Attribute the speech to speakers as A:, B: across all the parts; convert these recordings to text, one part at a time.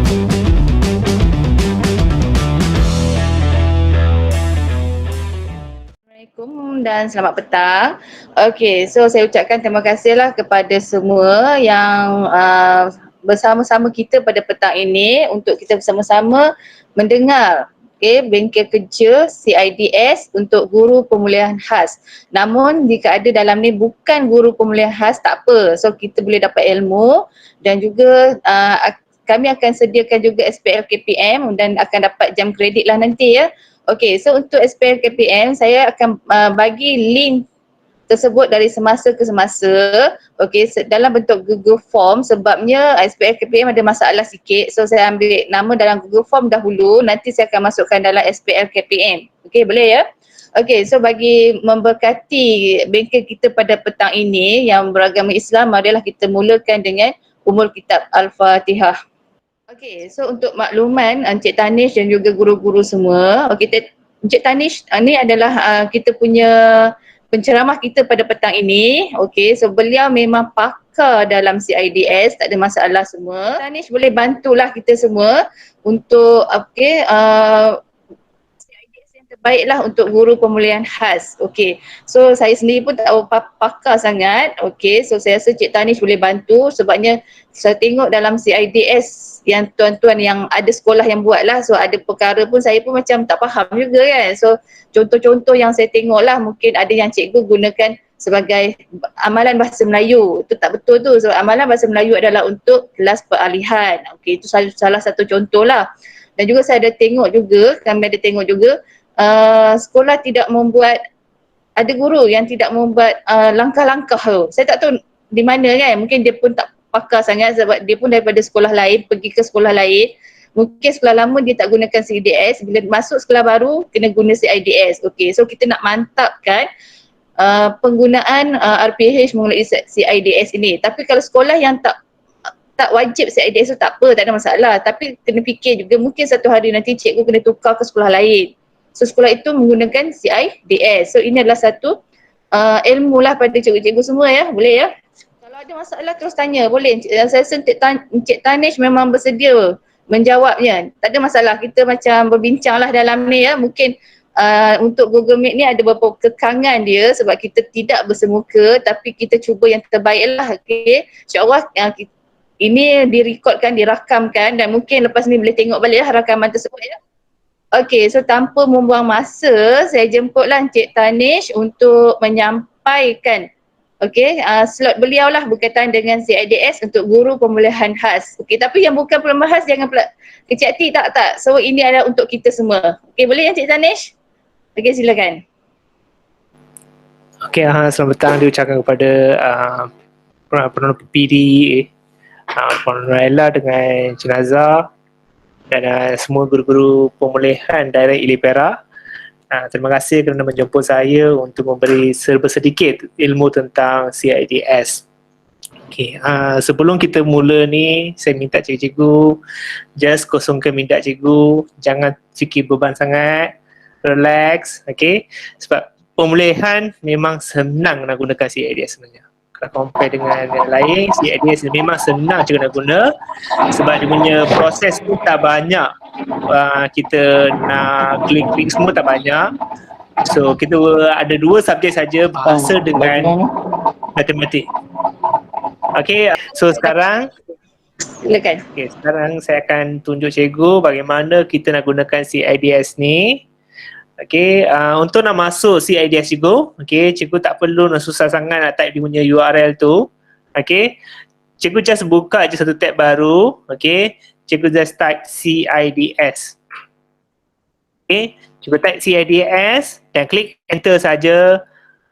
A: Assalamualaikum dan selamat petang. Okey, so saya ucapkan terima kasihlah kepada semua yang bersama-sama kita pada petang ini untuk kita bersama-sama mendengar bengkel kerja CIDS untuk guru pemulihan khas. Namun jika ada dalam ni bukan guru pemulihan khas, tak apa. So kita boleh dapat ilmu dan juga kami akan sediakan juga SPL KPM dan akan dapat jam kredit lah nanti ya. Okey, so untuk SPL KPM saya akan bagi link tersebut dari semasa ke semasa. Okey, dalam bentuk Google Form sebabnya SPL KPM ada masalah sikit. So saya ambil nama dalam Google Form dahulu, nanti saya akan masukkan dalam SPL KPM. Okey, boleh ya? Okey, so bagi memberkati bengkel kita pada petang ini yang beragama Islam, marilah kita mulakan dengan umul kitab Al-Fatihah. Okey, so untuk makluman Encik Tanish dan juga guru-guru semua, Encik Tanish ni adalah kita punya penceramah kita pada petang ini. Okey, so beliau memang pakar dalam CIDS, tak ada masalah semua. Tanish boleh bantulah kita semua untuk CIDS yang terbaiklah untuk guru pemulihan khas. Okey, so saya sendiri pun tak pakar sangat. Okey, so saya rasa Cik Tanish boleh bantu sebabnya saya tengok dalam CIDS yang tuan-tuan yang ada sekolah yang buat lah, so ada perkara pun saya pun macam tak faham juga kan. So contoh-contoh yang saya tengok lah, mungkin ada yang cikgu gunakan sebagai amalan bahasa Melayu, itu tak betul tu. So amalan bahasa Melayu adalah untuk kelas peralihan. Okey, itu salah satu contoh lah. Dan juga saya ada tengok juga, kami ada tengok juga sekolah tidak membuat, ada guru yang tidak membuat langkah-langkah tu. Saya tak tahu di mana kan, mungkin dia pun tak pakar sangat sebab dia pun daripada sekolah lain, pergi ke sekolah lain. Mungkin sekolah lama dia tak gunakan CIDS, bila masuk sekolah baru kena guna CIDS. Okey, so kita nak mantapkan penggunaan RPH melalui CIDS ini. Tapi kalau sekolah yang tak wajib CIDS tu tak apa, tak ada masalah. Tapi kena fikir juga mungkin satu hari nanti cikgu kena tukar ke sekolah lain. So sekolah itu menggunakan CIDS. So ini adalah satu ilmu lah pada cikgu-cikgu semua ya, boleh ya? Kalau ada masalah terus tanya, boleh. Saya rasa Encik Tanish memang bersedia menjawabnya. Tak ada masalah, kita macam berbincang lah dalam ni ya. Mungkin untuk Google Meet ni ada beberapa kekangan dia sebab kita tidak bersemuka, tapi kita cuba yang terbaik lah. Okay. InsyaAllah ini direkodkan, dirakamkan dan mungkin lepas ni boleh tengok balik lah rakaman tersebut ya. Okay, so tanpa membuang masa, saya jemputlah Encik Tanish untuk menyampaikan slot beliau lah berkaitan dengan CIDS untuk guru pemulihan khas. Okey, tapi yang bukan pemulihan khas jangan pula kecil hati, tak. So ini adalah untuk kita semua. Okey, boleh Encik Tanish? Okey, silakan.
B: Okey, selamat petang diucapkan kepada Puan PD, Puan Raila dengan Cik Nazar dan semua guru-guru pemulihan daerah Ili Perak. Terima kasih kerana menjemput saya untuk memberi serba sedikit ilmu tentang CIDS. Okay, sebelum kita mula ni, saya minta cikgu-cikgu just kosongkan minda cikgu, jangan fikir beban sangat, relax, okay? Sebab pemulihan memang senang nak gunakan CIDS sebenarnya. Kalau compare dengan yang lain, CIDS memang senang juga nak guna sebab dia punya proses tu tak banyak. Kita nak klik-klik semua tak banyak. So kita ada dua subjek saja, bahasa dengan matematik. Okay, so sekarang
A: silakan.
B: Okay, sekarang saya akan tunjuk cikgu bagaimana kita nak gunakan CIDS ni. Okay, untuk nak masuk CIDS cikgu, okay, cikgu tak perlu nak susah sangat nak type dia punya URL tu. Okay, cikgu just buka je satu tab baru. Okay, cikgu just type CIDS. Okay, cikgu type CIDS dan klik enter saja.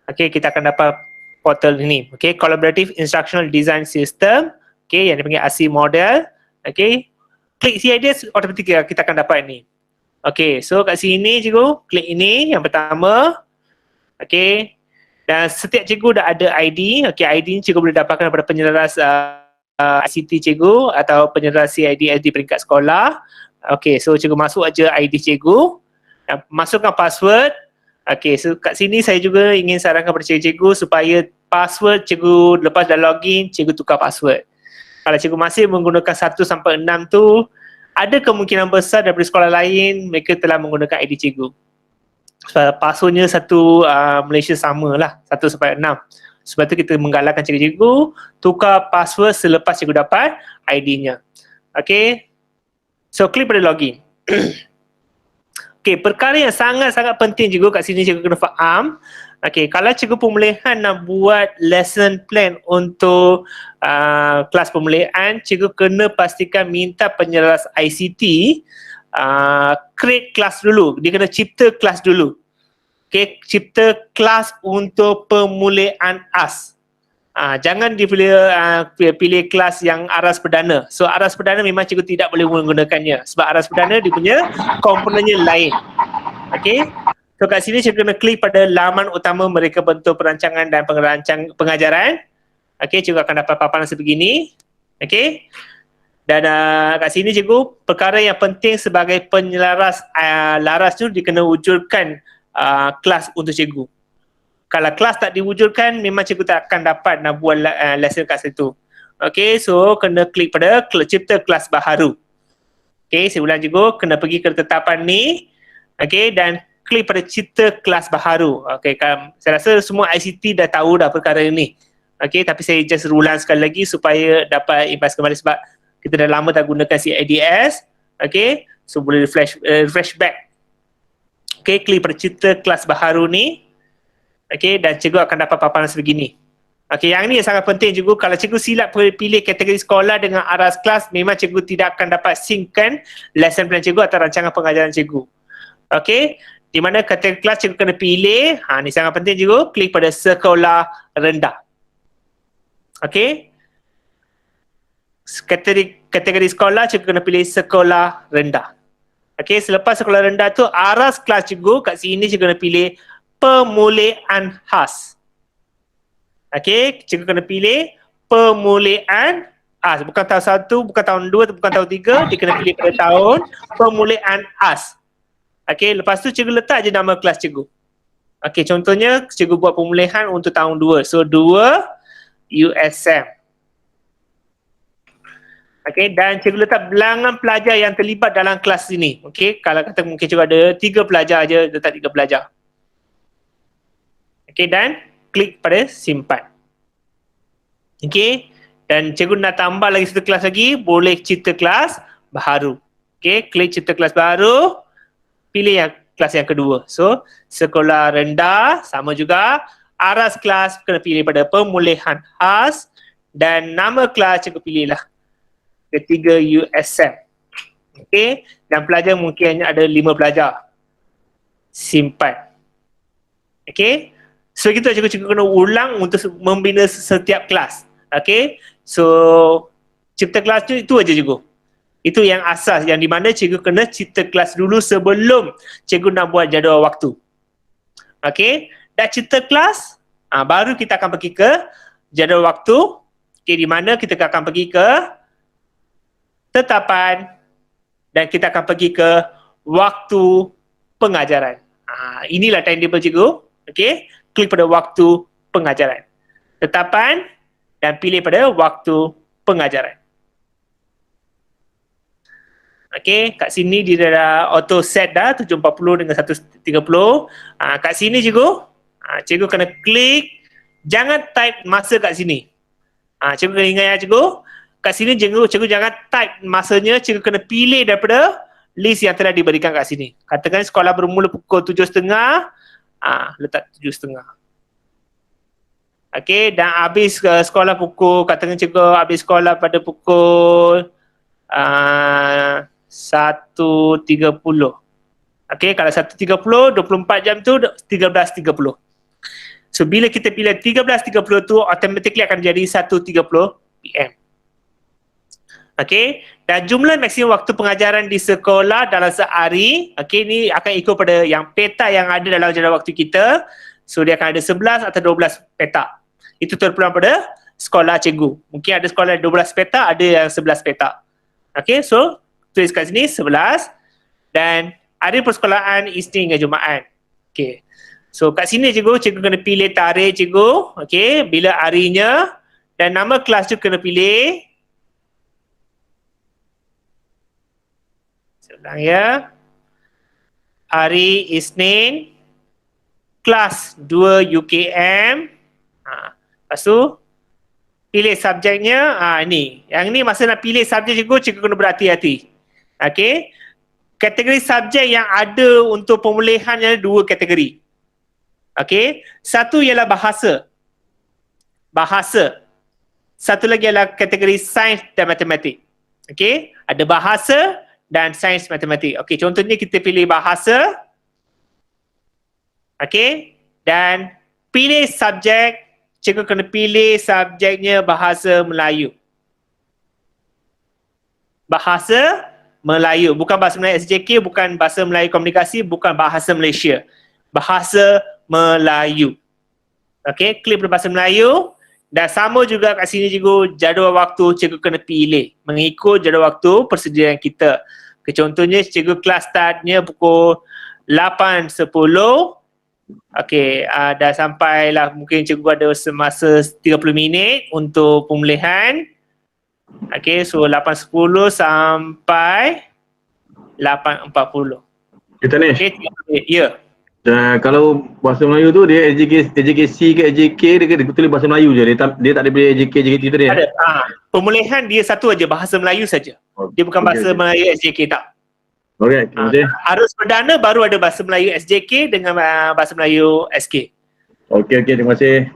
B: Okay, kita akan dapat portal ini. Okay, Collaborative Instructional Design System. Okay, yang dipanggil ASI model. Okay, klik CIDS, automatik kita akan dapat ini. Okay, so kat sini cikgu, klik ini yang pertama. Okay, dan setiap cikgu dah ada ID. Okay, ID ni cikgu boleh dapatkan daripada penyeras ICT cikgu atau penyeras CIDS di peringkat sekolah. Okay, so cikgu masuk aja ID cikgu, masukkan password. Okay, so kat sini saya juga ingin sarankan kepada cikgu supaya password cikgu lepas dah login, cikgu tukar password. Kalau cikgu masih menggunakan 1 sampai 6 tu, ada kemungkinan besar daripada sekolah lain mereka telah menggunakan ID cikgu. Passwordnya satu Malaysia sama lah, 1 sampai 6. Sebab tu kita menggalakkan cikgu-cikgu tukar password selepas cikgu dapat ID-nya. Okay, so klik pada login. Okay, perkara yang sangat-sangat penting juga kat sini cikgu kena faham. Okay, kalau cikgu pemulihan nak buat lesson plan untuk kelas pemulihan, cikgu kena pastikan minta penyelaras ICT create kelas dulu. Dia kena cipta kelas dulu. Okay, cipta kelas untuk pemulihan AS. Jangan pilih kelas yang aras perdana. So aras perdana memang cikgu tidak boleh menggunakannya sebab aras perdana dia punya komponennya lain. Okay, so kat sini cikgu kena klik pada laman utama mereka bentuk perancangan dan pengajaran. Okay, cikgu akan dapat paparan sebegini. Okay, dan kat sini cikgu, perkara yang penting sebagai penyelaras laras tu dia kena wujudkan kelas untuk cikgu. Kalau kelas tak diwujudkan, memang cikgu tak akan dapat nak buat lesson kat situ. Okay, so kena klik pada cipta kelas baharu. Okay, saya ulang cikgu, kena pergi ke tetapan ni. Okay, dan klik pada cipta kelas baharu. Okay, saya rasa semua ICT dah tahu dah perkara ini. Okay, tapi saya just ulang sekali lagi supaya dapat impas kembali sebab kita dah lama tak gunakan CIDS. Okay, so boleh refresh back. Okay, klik pada cipta kelas baharu ni. Okay, dan cikgu akan dapat paparan sebegini. Okay, yang ni yang sangat penting cikgu. Kalau cikgu silap pilih kategori sekolah dengan aras kelas, memang cikgu tidak akan dapat synckan lesson plan cikgu atau rancangan pengajaran cikgu. Okay, di mana kategori kelas cikgu kena pilih. Ni sangat penting cikgu. Klik pada sekolah rendah. Okay, kategori sekolah cikgu kena pilih sekolah rendah. Okay, selepas sekolah rendah tu aras kelas cikgu kat sini cikgu kena pilih pemulihan khas. Okay, cikgu kena pilih pemulihan khas. Bukan tahun 1, bukan tahun 2, bukan tahun 3, dia kena pilih pada tahun pemulihan khas. Okay, lepas tu cikgu letak je nama kelas cikgu. Okay, contohnya cikgu buat pemulihan untuk tahun 2. So 2 USM. Okay, dan cikgu letak bilangan pelajar yang terlibat dalam kelas ini. Okay, kalau kata mungkin cikgu ada 3 pelajar je, letak 3 pelajar. Okay, dan klik pada simpan. Okay, dan cikgu nak tambah lagi satu kelas lagi, boleh cipta kelas baharu. Okay, klik cipta kelas baharu, pilih yang kelas yang kedua. So, sekolah rendah, sama juga. Aras kelas kena pilih pada pemulihan khas dan nama kelas cikgu pilihlah ketiga USM. Okay, dan pelajar mungkin hanya ada 5 pelajar. Simpan. Okay, so kita cikgu kena ulang untuk membina setiap kelas. Okay, so cipta kelas tu itu aja cikgu. Itu yang asas, yang di mana cikgu kena cipta kelas dulu sebelum cikgu nak buat jadual waktu. Okay, dah cipta kelas, baru kita akan pergi ke jadual waktu. Okay, di mana kita akan pergi ke tetapan dan kita akan pergi ke waktu pengajaran. Inilah timetable cikgu. Okay, klik pada waktu pengajaran. Tetapan dan pilih pada waktu pengajaran. Okay, kat sini dia dah auto set dah 7.40 dengan 1.30. Kat sini cikgu, cikgu kena klik, jangan type masa kat sini. Cikgu kena ingat ya cikgu, kat sini cikgu jangan type masanya, cikgu kena pilih daripada list yang telah diberikan kat sini. Katakan sekolah bermula pukul 7.30, letak 7.30. Okay, dan habis sekolah pukul, katakan cikgu habis sekolah pada pukul 1.30. Okay, kalau 1.30, 24 jam tu 13.30. So, bila kita pilih 13.30 tu, automatically akan jadi 1.30 PM. Okay, dan jumlah maksimum waktu pengajaran di sekolah dalam sehari, okay, ni akan ikut pada yang peta yang ada dalam jadual waktu kita. So, dia akan ada 11 atau 12 peta. Itu terpulang pada sekolah cikgu. Mungkin ada sekolah 12 peta, ada yang 11 peta. Okay, so tulis kat sini 11 dan hari persekolahan Isnin hingga Jumaat. Okay, so kat sini cikgu kena pilih tarikh cikgu, okay, bila harinya dan nama kelas tu kena pilih. Ulang ya. Hari Isnin, kelas 2 UKM. Lepas tu, pilih subjeknya. Ni. Yang ni masa nak pilih subjek cikgu kena berhati-hati. Okey. Kategori subjek yang ada untuk pemulihan ada 2 kategori. Okey. Satu ialah bahasa. Bahasa. Satu lagi adalah kategori sains dan matematik. Okey. Ada bahasa dan sains matematik. Okey, contohnya kita pilih bahasa. Okey. Dan pilih subjek. Cikgu kena pilih subjeknya bahasa Melayu. Bahasa Melayu. Bukan bahasa Melayu SJK, bukan bahasa Melayu komunikasi, bukan bahasa Malaysia. Bahasa Melayu. Okey, klik pada bahasa Melayu. Dan sama juga kat sini cikgu, jadual waktu cikgu kena pilih mengikut jadual waktu persediaan kita. Contohnya cikgu kelas startnya pukul 8.10. Okey, dah sampailah mungkin cikgu ada semasa 30 minit untuk pemulihan. Okey, so 8.10 sampai 8.40.
C: Kita ni.
B: Okey, ya.
C: Kalau bahasa Melayu tu dia SJKC ke SJK dia tulis bahasa Melayu je. Dia tak ada pilih SJK JKT tu dia.
B: Ada. Pemulihan dia satu aja, bahasa Melayu saja. Dia bukan bahasa Melayu SJK tak.
C: Alright, terima kasih.
B: Arus perdana baru ada bahasa Melayu SJK dengan bahasa Melayu SK.
C: Okey, terima kasih.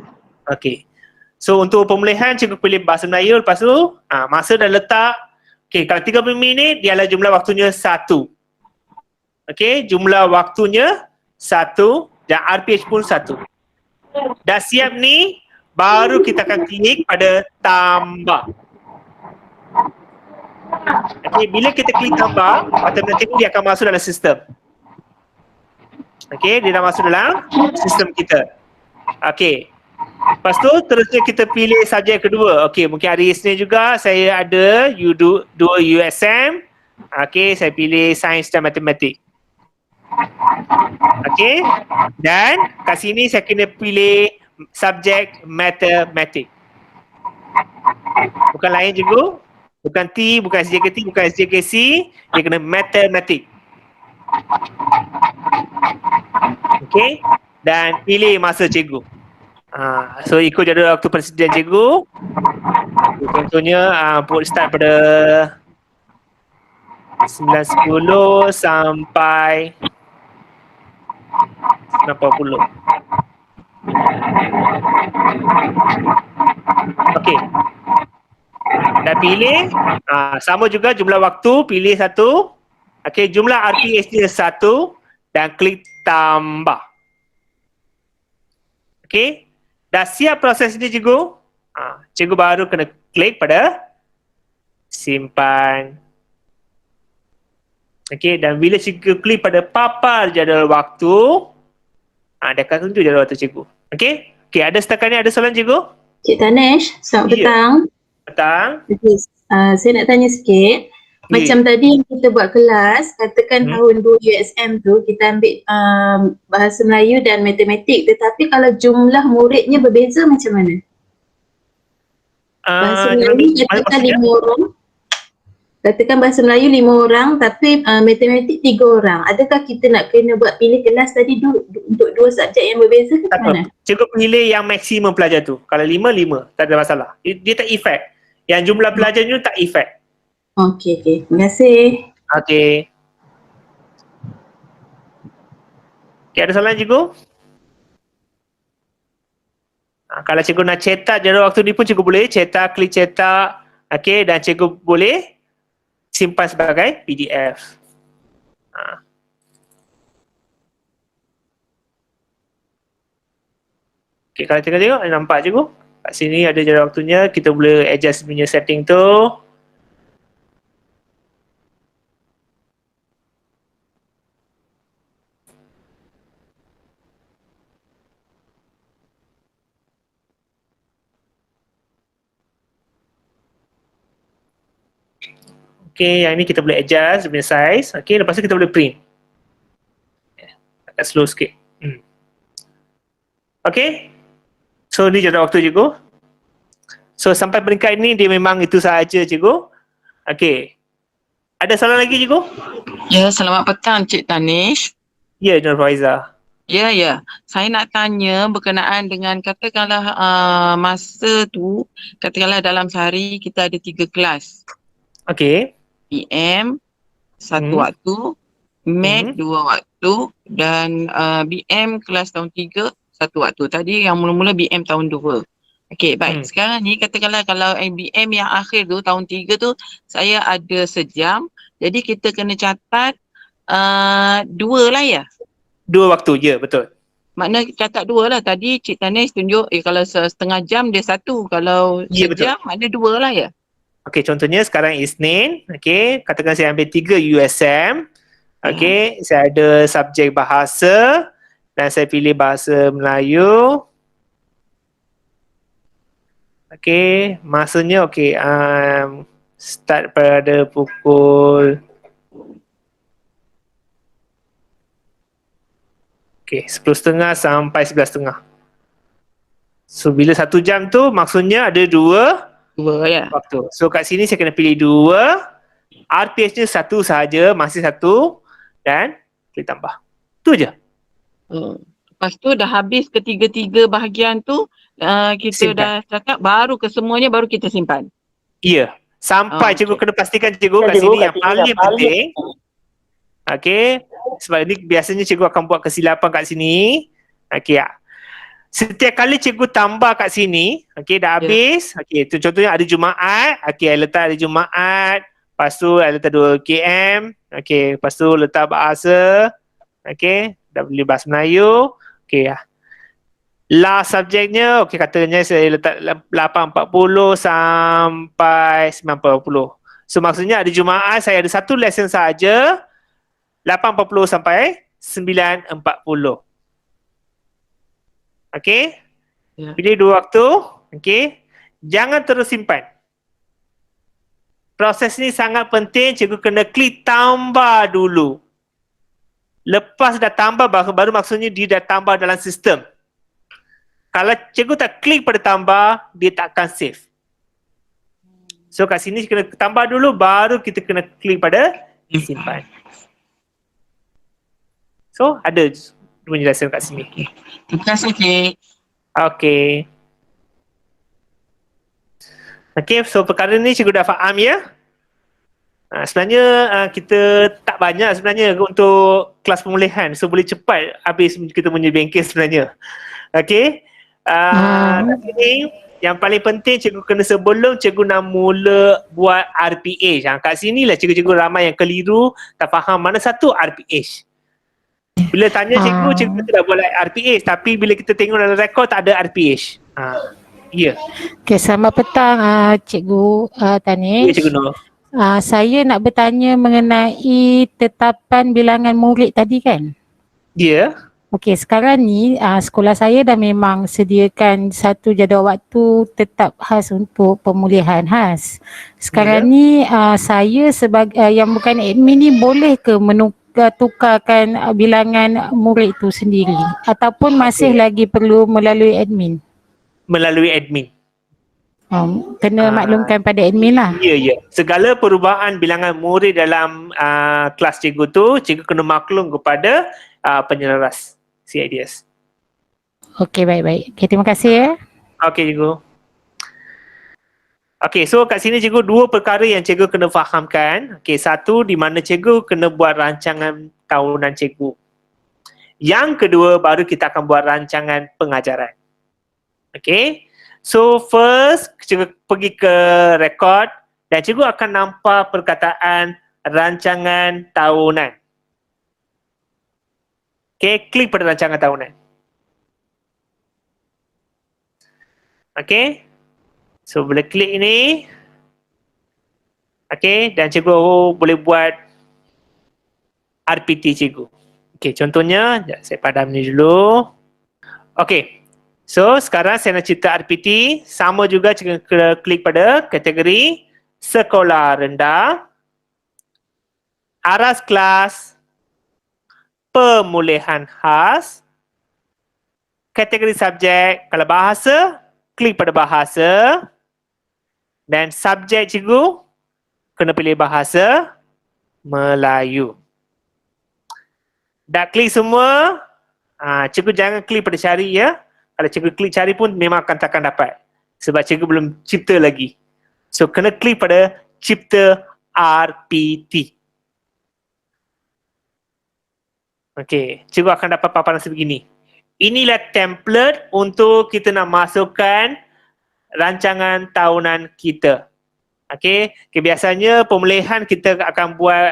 B: Okey. So untuk pemulihan cikgu pilih bahasa Melayu, lepas tu masa dah letak. Okey, kalau 30 minit dia adalah jumlah waktunya 1. Okey, jumlah waktunya 1 dan RPH pun 1. Dah siap ni, baru kita akan klik pada tambah. Okey, bila kita klik tambah, automatik dia akan masuk dalam sistem. Okey, dia dah masuk dalam sistem kita. Okey. Lepas tu terusnya kita pilih subjek kedua. Okey, mungkin hari Isnin juga saya ada U2 USM. Okey, saya pilih sains dan matematik. Okey. Dan kat sini saya kena pilih subjek matematik. Bukan lain juga. Bukan T, bukan SJKT, bukan SJKC. Dia kena matematik. Okey. Dan pilih masa cikgu. So ikut jadual waktu persediaan cikgu. Contohnya put start pada 9.10 sampai 90. Okey. Dah pilih. Sama juga jumlah waktu, pilih satu. Okey, jumlah RPH dia 1 dan klik tambah. Okey. Dah siap proses ni cikgu. Cikgu baru kena klik pada simpan. Okey, dan bila cikgu klik pada papar jadual waktu, dia akan tunjuk jadual waktu cikgu. Okey? Okey, ada setakat ni ada soalan cikgu?
D: Cik Tanesh, selamat
B: Ya.
D: petang.
B: Petang.
D: Okay. Saya nak tanya sikit. Macam tadi yang kita buat kelas, katakan tahun 2 USM tu kita ambil bahasa Melayu dan matematik, tetapi kalau jumlah muridnya berbeza macam mana? Bahasa Melayu katakan 5 orang. Katakan bahasa Melayu 5 orang tapi matematik 3 orang. Adakah kita nak kena buat pilih kelas tadi untuk 2 subjek yang berbeza ke mana?
B: Cikgu pilih yang maksimum pelajar tu. Kalau 5, tak ada masalah. Dia tak efek. Yang jumlah pelajarnya tak efek.
D: Okey. Terima kasih.
B: Okey. Okey, ada soalan cikgu? Kalau cikgu nak cetak jadual waktu ni pun cikgu boleh cetak, klik cetak. Okey, dan cikgu boleh simpan sebagai PDF. Okey, kalau cikgu tengok, nampak cikgu? Kat sini ada jadual waktunya, kita boleh adjust punya setting tu. Okay, yang ni kita boleh adjust dia punya size. Okay, lepas tu kita boleh print. Agak slow sikit. Okay. So, ni jadual waktu cikgu. So, sampai peringkat ni dia memang itu sahaja cikgu. Okay. Ada soalan lagi cikgu?
E: Ya, selamat petang Cik Tanish.
B: Ya, Nur Faiza.
E: Ya. Saya nak tanya berkenaan dengan katakanlah masa tu, katakanlah dalam sehari kita ada 3 kelas.
B: Okey.
E: PM, satu
B: Hmm.
E: waktu, Mat,
B: Hmm.
E: 2 waktu dan BM kelas tahun 3, 1 waktu. Tadi yang mula-mula BM tahun 2. Okey, baik. Sekarang ni katakanlah kalau BM yang akhir tu, tahun 3 tu, saya ada sejam. Jadi kita kena catat 2 lah ya?
B: 2 waktu, ya betul.
E: Makna catat 2 lah. Tadi Cik Tanis tunjuk kalau setengah jam dia 1. Kalau
B: Ya, betul.
E: sejam makna 2 lah ya?
B: Okey, contohnya sekarang Isnin, okey, katakan saya ambil 3 USM. Okey, saya ada subjek bahasa dan saya pilih bahasa Melayu. Okey, masanya okey, start pada pukul 10.30 sampai 11.30. So bila 1 jam tu maksudnya ada 2
E: 2 ya?
B: waktu. So kat sini saya kena pilih 2. RPH-nya 1 sahaja, masih 1 dan klik tambah. Tu je.
E: Lepas tu dah habis ketiga-tiga bahagian tu, kita
B: Simpan.
E: dah cakap baru kesemuanya baru kita simpan.
B: Ya. Sampai cikgu kena pastikan cikgu kat sini yang paling penting. Okey. Sebab ni biasanya cikgu akan buat kesilapan kat sini. Okey ya. Setiap kali cikgu tambah kat sini, okey dah habis. Okey, tu contohnya ada Jumaat. Okey, I letak ada Jumaat. Lepas tu I letak 2 KM. Okey, lepas tu letak bahasa. Okey, dah boleh bahasa Melayu. Okey ya. Last subjeknya, okey katanya saya letak 8.40 sampai 9.40. So maksudnya ada Jumaat saya ada 1 lesson saja 8.40 sampai 9.40. Okey?
E: Ya.
B: Pilih 2 waktu. Okey? Jangan terus simpan. Proses ni sangat penting, cikgu kena klik tambah dulu. Lepas dah tambah baru maksudnya dia dah tambah dalam sistem. Kalau cikgu tak klik pada tambah, dia tak akan save. So kat sini kena tambah dulu, baru kita kena klik pada simpan. So ada penjelasan kat sini.
E: Terima kasih Cik.
B: Okay. Okay, so perkara ni cikgu dah faham ya. Sebenarnya kita tak banyak sebenarnya untuk kelas pemulihan. So boleh cepat habis kita punya bengkel sebenarnya. Okay. Tapi yang paling penting cikgu kena sebelum cikgu nak mula buat RPH. Kat sini lah cikgu-cikgu ramai yang keliru, tak faham mana satu RPH. Bila tanya cikgu, cikgu tidak buat RPH, tapi bila kita tengok dalam rekod tak ada RPH. Ya.
F: Okay, selamat petang Cikgu Tanish.
B: Ya, Cikgu Nur.
F: Saya nak bertanya mengenai tetapan bilangan murid tadi kan?
B: Ya.
F: Okey, sekarang ni sekolah saya dah memang sediakan satu jadual waktu tetap khas untuk pemulihan khas. Sekarang ni saya sebagai yang bukan admin ni boleh ke tukarkan bilangan murid tu sendiri ataupun masih lagi perlu melalui admin?
B: Melalui admin.
F: Kena maklumkan pada admin lah.
B: Ya. Segala perubahan bilangan murid dalam kelas cikgu tu, cikgu kena maklum kepada penyelaras CIDS.
F: Okey, baik-baik. Okay, terima kasih ya.
B: Okey, cikgu. Okey, so kat sini cikgu 2 perkara yang cikgu kena fahamkan. Okey, satu di mana cikgu kena buat rancangan tahunan cikgu. Yang kedua baru kita akan buat rancangan pengajaran. Okey. So first cikgu pergi ke rekod dan cikgu akan nampak perkataan rancangan tahunan. Okey, klik pada rancangan tahunan. Okey. So boleh klik ini. Okey, dan cikgu boleh buat RPT cikgu. Okey, contohnya saya padam ni dulu. Okey. So sekarang saya nak cipta RPT, sama juga cikgu klik pada kategori sekolah rendah, aras kelas, pemulihan khas, kategori subjek, kalau bahasa, klik pada bahasa dan subjek cikgu kena pilih bahasa Melayu. Dah klik semua? Cikgu jangan klik pada cari ya. Kalau cikgu klik cari pun memang akan takkan dapat. Sebab cikgu belum cipta lagi. So kena klik pada cipta RPT. Okey, cikgu akan dapat paparan sebegini. Inilah template untuk kita nak masukkan rancangan tahunan kita. Okey, biasanya pemulihan kita akan buat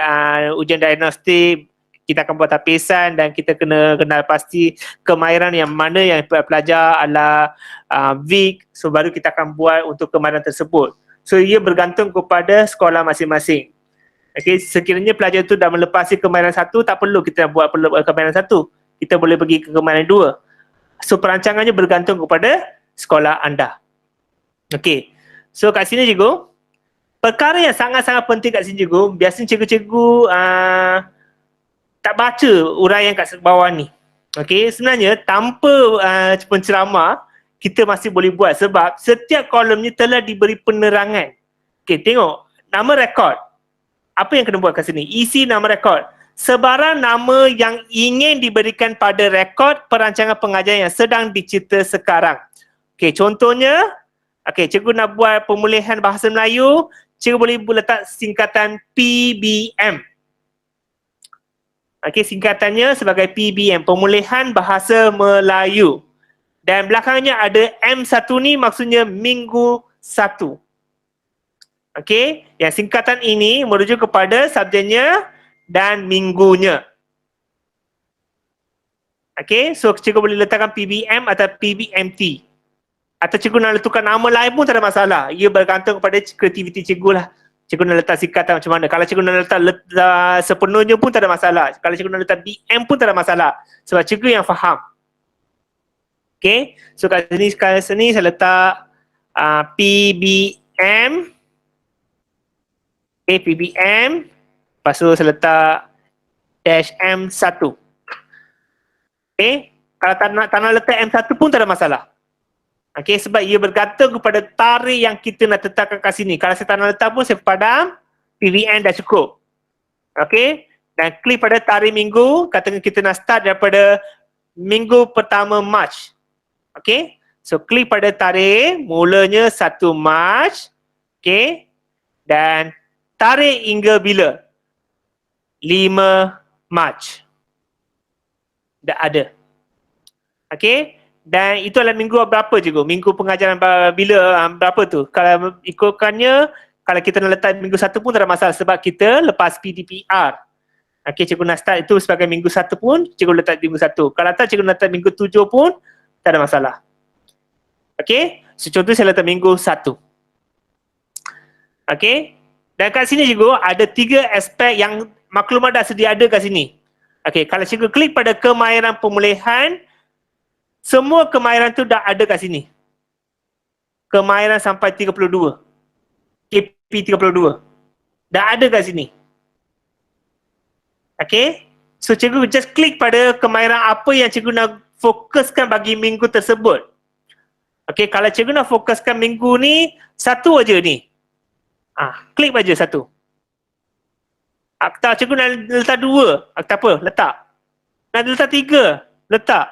B: ujian diagnostik, kita akan buat tapisan dan kita kena kenal pasti kemahiran yang mana yang pelajar adalah weak. So baru kita akan buat untuk kemahiran tersebut. So ia bergantung kepada sekolah masing-masing. Okey, sekiranya pelajar itu dah melepasi kemahiran 1, tak perlu kita buat kemahiran 1. Kita boleh pergi ke kemahiran 2. So perancangannya bergantung kepada sekolah anda. Okey. So kat sini cikgu, perkara yang sangat-sangat penting kat sini cikgu, biasanya cikgu-cikgu tak baca uraian kat bawah ni. Okey, sebenarnya tanpa penceramah kita masih boleh buat sebab setiap kolom ni telah diberi penerangan. Okey, tengok nama rekod. Apa yang kena buat kat sini? Isi nama rekod. Sebarang nama yang ingin diberikan pada rekod perancangan pengajaran yang sedang dicipta sekarang. Okey, contohnya, cikgu nak buat pemulihan bahasa Melayu, cikgu boleh letak singkatan PBM. Okey, singkatannya sebagai PBM, pemulihan bahasa Melayu. Dan belakangnya ada M1 ni maksudnya minggu 1. Okey, yang singkatan ini merujuk kepada subjeknya dan minggunya. Okey, so cikgu boleh letakkan PBM atau PBMT. Atau cikgu nak letakkan nama lain pun tak ada masalah. Ia bergantung kepada kreativiti cikgu lah. Cikgu nak letak singkatan macam mana. Kalau cikgu nak letak sepenuhnya pun tak ada masalah. Kalau cikgu nak letak BM pun tak ada masalah. Sebab cikgu yang faham. Okay, so kat sini saya letak PBM. Okay, PBM. Lepas tu saya letak dash M1. Okay, kalau tak nak letak M1 pun tak ada masalah. Okay, sebab ia bergantung kepada tarikh yang kita nak tetapkan kat sini. Kalau saya tak nak letak pun saya padam PBM dah cukup. Okay, dan klik pada tarikh minggu. Katakan kita nak start daripada minggu pertama Mac. Okay, so klik pada tarikh mulanya 1 Mac. Okay, dan tarikh hingga bila? 5 Mac. Dah ada. Okay, dan itu adalah minggu berapa cikgu? Minggu pengajaran bila berapa tu? Kalau ikutkannya, kalau kita nak letak minggu 1 pun tak ada masalah sebab kita lepas PDPR. Okay, cikgu nak start itu sebagai minggu 1 pun, cikgu letak minggu 1. Kalau tak, cikgu letak minggu 7 pun tak ada masalah. Okay, so contoh saya letak minggu 1. Okay, dan kat sini cikgu ada 3 aspek yang maklumat dah sedia ada kat sini. Okay, kalau cikgu klik pada kemahiran pemulihan, semua kemahiran tu dah ada kat sini. Kemahiran sampai 32. KP 32. Dah ada kat sini. Okay, so cikgu just klik pada kemahiran apa yang cikgu nak fokuskan bagi minggu tersebut. Okay, kalau cikgu nak fokuskan minggu ni, 1 aja ni. Klik aja 1. Kalau cikgu nak letak 2, tak apa, letak. Nak letak 3, letak.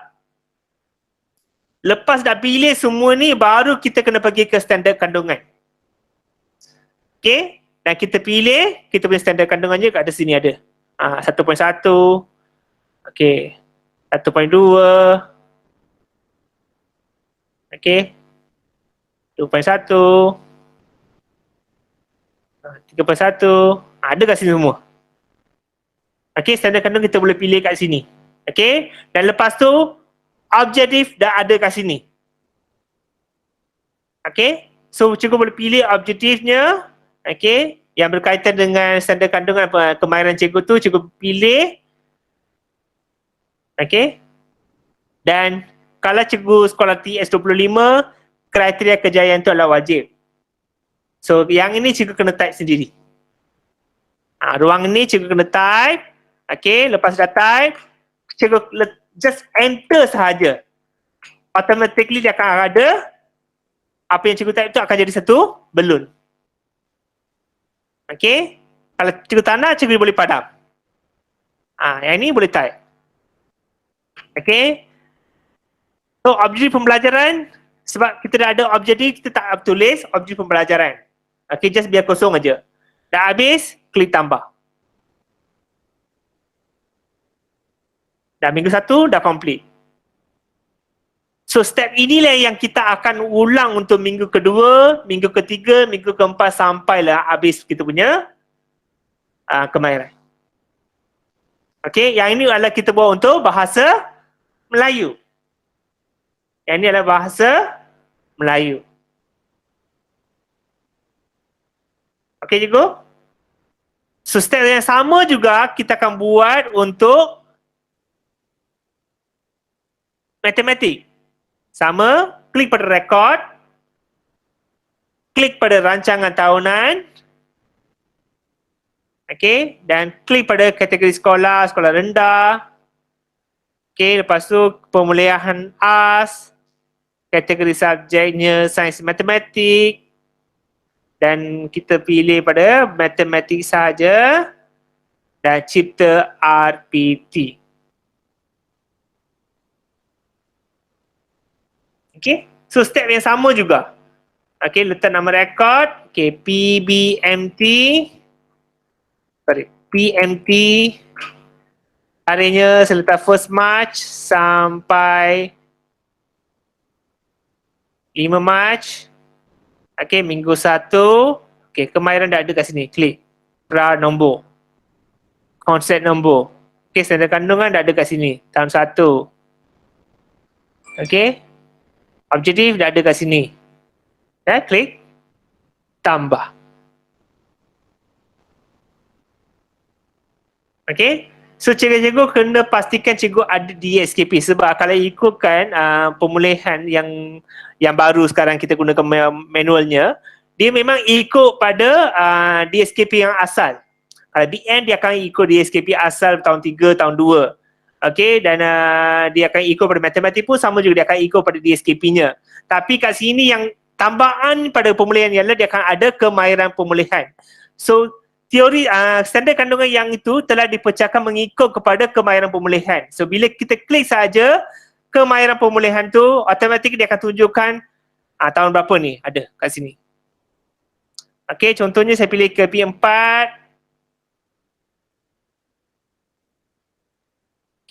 B: Lepas dah pilih semua ni, baru kita kena pergi ke standard kandungan. Okay, dan kita pilih, kita punya standard kandungannya kat sini ada. 1.1. Okay, 1.2. Okay, 2.1. 3.1. Ada kat sini semua. Okay, standard kandungan kita boleh pilih kat sini. Okay, dan lepas tu objektif dah ada kat sini. Okay, so cikgu boleh pilih objektifnya. Okay, yang berkaitan dengan standard kandungan kemahiran cikgu tu, cikgu pilih. Okay, dan kalau cikgu sekolah TS25, kriteria kejayaan tu adalah wajib. So yang ini cikgu kena type sendiri. Ruang ni cikgu kena type. Okay, lepas dah type, cikgu just enter sahaja. Automatically dia akan ada apa yang cikgu type tu akan jadi satu balloon. Okay, Kalau cikgu tak nak, cikgu boleh padam. Yang ni boleh type. Okay. So objek pembelajaran, sebab kita dah ada objek, kita tak tulis objek pembelajaran. Okay, just biar kosong aja. Dah habis, klik tambah. Dah minggu 1, dah complete. So step inilah yang kita akan ulang untuk minggu kedua, minggu ketiga, minggu keempat sampailah habis kita punya kemahiran. Okay, yang ini adalah kita buat untuk bahasa Melayu. Yang ini adalah bahasa Melayu. Okay, cikgu? So step yang sama juga kita akan buat untuk matematik. Sama, klik pada rekod, klik pada rancangan tahunan, okay, dan klik pada kategori sekolah, sekolah rendah, okay, lepas tu pemulihan AS, kategori subjeknya sains matematik, dan kita pilih pada matematik sahaja dan cipta RPT. Okay, so step yang sama juga. Okay, letak nama rekod. Okay, PMT. Harinya saya letak 1 March sampai 5 March. Okay, minggu 1. Okay, kemahiran dah ada kat sini. Klik. Pra nombor. Konsep nombor. Okay, standard kandungan dah ada kat sini. Tahun 1. Okay. Objektif dah ada kat sini. Ya, klik tambah. Okay. So cikgu-cikgu kena pastikan cikgu ada DSKP sebab kalau ikutkan pemulihan yang baru sekarang kita gunakan manualnya, dia memang ikut pada DSKP yang asal. Kalau BN dia akan ikut DSKP asal tahun 3, tahun 2. Okay, dan dia akan ikut pada matematik pun sama juga, dia akan ikut pada DSKP-nya. Tapi kat sini yang tambahan pada pemulihan ialah dia akan ada kemahiran pemulihan. So, teori standard kandungan yang itu telah dipecahkan mengikut kepada kemahiran pemulihan. So, bila kita klik saja kemahiran pemulihan tu, automatik dia akan tunjukkan tahun berapa ni ada kat sini. Okay, contohnya saya pilih KP4.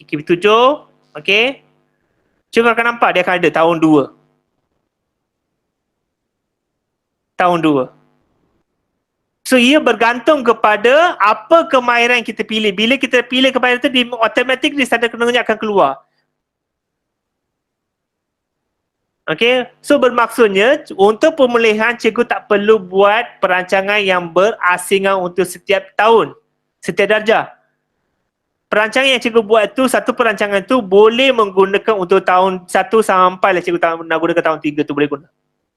B: KP7, okay. Cikgu akan nampak dia akan ada tahun 2. Tahun 2. So, ia bergantung kepada apa kemahiran yang kita pilih. Bila kita pilih kemahiran itu, automatik di standard kandungannya akan keluar. Okay, so bermaksudnya untuk pemulihan cikgu tak perlu buat perancangan yang berasingan untuk setiap tahun, setiap darjah. Perancangan yang cikgu buat tu, satu perancangan tu boleh menggunakan untuk tahun 1 sampai lah cikgu nak gunakan tahun 3 tu boleh guna.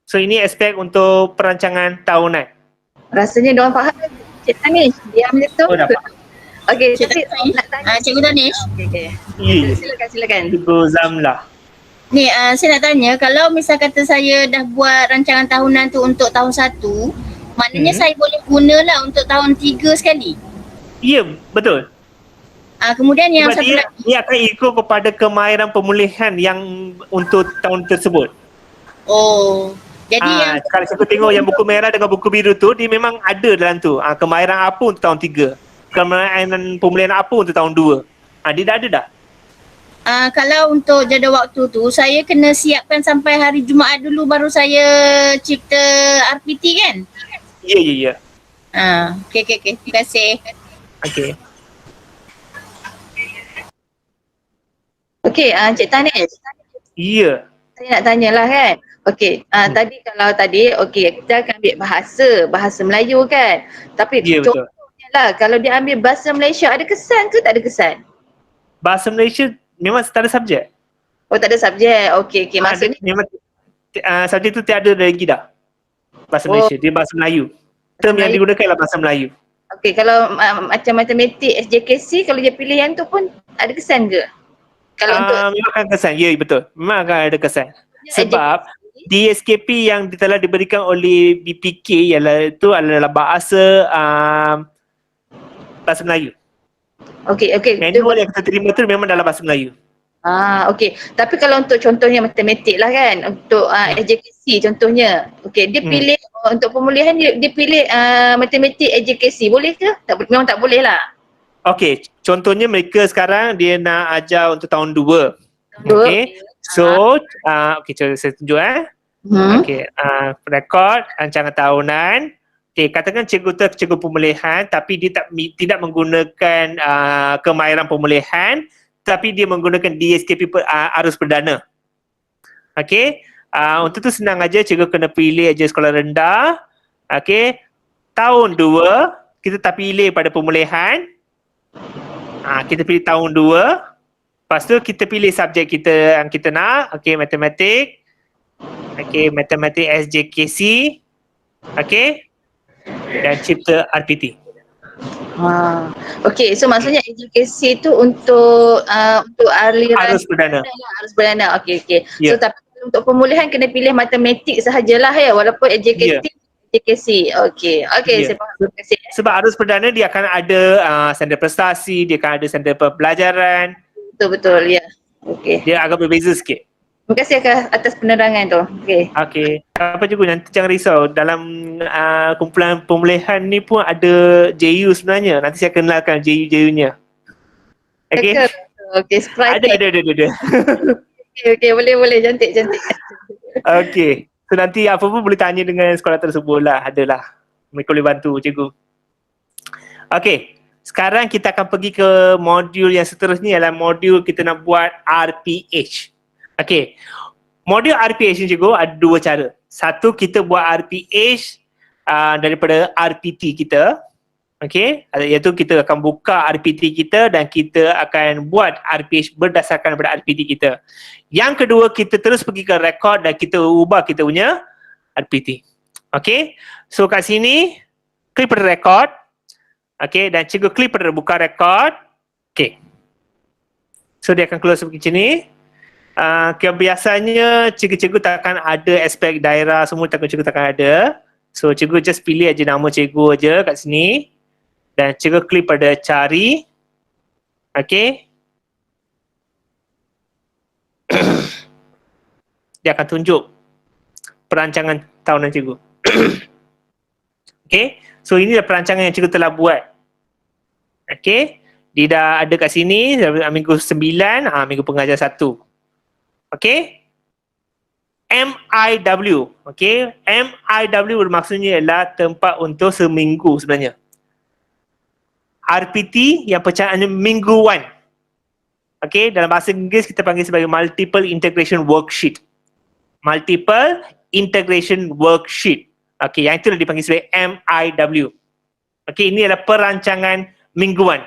B: So ini aspek untuk perancangan tahunan.
A: Rasanya diorang faham Cik Tanish, diam je tu.
B: Oh, dapat.
A: Okey, tapi nak tanya.
D: Cikgu Danish.
A: Okey.
B: Ya.
A: Silakan.
B: Cikgu Zamlah.
D: Ni saya nak tanya, kalau misal kata saya dah buat rancangan tahunan tu untuk tahun 1, maknanya saya boleh gunalah untuk tahun 3 sekali.
B: Ya, betul.
D: Kemudian yang
B: Sebab
D: satu lagi.
B: dia akan ikut kepada kemahiran pemulihan yang untuk tahun tersebut.
D: Oh. Jadi yang
B: kalau saya tengok yang buku merah dengan buku biru tu, dia memang ada dalam tu. Kemahiran apa untuk tahun 3. Kemahiran pemulihan apa untuk tahun 2. Dia dah ada dah.
D: kalau untuk jadual waktu tu, saya kena siapkan sampai hari Jumaat dulu baru saya cipta RPT kan?
B: Ya.
D: Okey. Terima kasih.
B: Okey.
A: Okey, Cik Tanish.
B: Ya.
A: Saya nak tanyalah kan. Okey, tadi okey, kita akan ambil bahasa Melayu kan. Tapi
B: Ya, betul.
A: contohnya lah kalau dia ambil bahasa Malaysia, ada kesan ke tak ada kesan?
B: Bahasa Malaysia memang tak ada subjek.
A: Oh, tak ada subjek. Okey, maksudnya
B: Memang subjek tu tiada lagi dah. Bahasa Malaysia, dia bahasa Melayu. Term yang
A: Melayu.
B: digunakan adalah bahasa Melayu.
A: okey, kalau macam matematik SJKC, kalau dia pilih yang tu pun ada kesan ke? Kalau untuk
B: Memang akan kesan, ya betul. Memang akan ada kesan. Sebab DSKP yang telah diberikan oleh BPK ialah itu adalah bahasa bahasa Melayu.
A: Okey, okey.
B: Manual yang kita terima tu memang dalam bahasa Melayu.
A: Okey. Tapi kalau untuk contohnya matematik lah kan, untuk AJKC contohnya. Okey, dia pilih untuk pemulihan dia pilih matematik AJKC. Boleh ke? Memang tak boleh lah.
B: Okey, contohnya mereka sekarang dia nak ajar untuk tahun 2.
A: Dua.
B: Okey. So, okey, saya tunjuk Okey, rekod rancangan tahunan. Okey, katakan cikgu tu cikgu pemulihan tapi dia tidak menggunakan kemahiran pemulihan, tapi dia menggunakan DSKP arus perdana. Okey, untuk tu senang aja, cikgu kena pilih aja sekolah rendah. Okey, tahun 2 kita tak pilih pada pemulihan. Kita pilih tahun 2. Lepas tu kita pilih subjek kita yang kita nak. Okey, matematik. Okey, matematik SJKC. Okey. Dan cipta RPT.
A: Okey, so maksudnya AJKC tu untuk aliran
B: Arus perdana.
A: Arus perdana. Okey, okey.
B: Ya.
A: So tapi untuk pemulihan kena pilih matematik sahajalah ya, walaupun AJKC AJKC. Okey. Okey,
B: Ya.
A: saya faham. Terima kasih.
B: Sebab arus perdana dia akan ada standard prestasi, dia akan ada standard pembelajaran.
A: Betul, ya. Okey.
B: Dia agak berbeza sikit.
A: Terima kasih atas penerangan tu. Okey.
B: Okey. Apa cikgu, nanti jangan risau. Dalam kumpulan pemulihan ni pun ada JU sebenarnya. Nanti saya kenalkan JU-JU-nya. Okey.
A: Okey, surprise.
B: Ada.
A: Okey, boleh. Cantik.
B: Okey. So nanti apa pun boleh tanya dengan sekolah tersebut lah. Adalah. Mereka boleh bantu cikgu. Okey. Sekarang kita akan pergi ke modul yang seterusnya, ialah modul kita nak buat RPH. Okey. Modul RPH ni cikgu ada 2 cara. Satu, kita buat RPH daripada RPT kita. Okey, iaitu kita akan buka RPT kita dan kita akan buat RPH berdasarkan pada RPT kita. Yang kedua, kita terus pergi ke rekod dan kita ubah kita punya RPT. Okey, so kat sini klik pada rekod. Okey, dan cikgu klik pada buka rekod. Okey, so dia akan keluar seperti ini. Biasanya cikgu-cikgu takkan ada aspek daerah semua, cikgu takkan ada. So cikgu just pilih aja nama cikgu aja kat sini. Dan cikgu klik pada cari. Okey. Dia akan tunjuk perancangan tahunan cikgu. Okey. So inilah perancangan yang cikgu telah buat. Okey. Dia dah ada kat sini minggu 9, minggu pengajar 1. Okey. MIW. Okey. MIW bermaksudnya ialah tempat untuk seminggu sebenarnya. RPT yang pecahannya mingguan. Okey, dalam bahasa Inggeris kita panggil sebagai Multiple Integration Worksheet. Multiple Integration Worksheet. Okey, yang itu dipanggil sebagai MIW. Okey, ini adalah perancangan mingguan.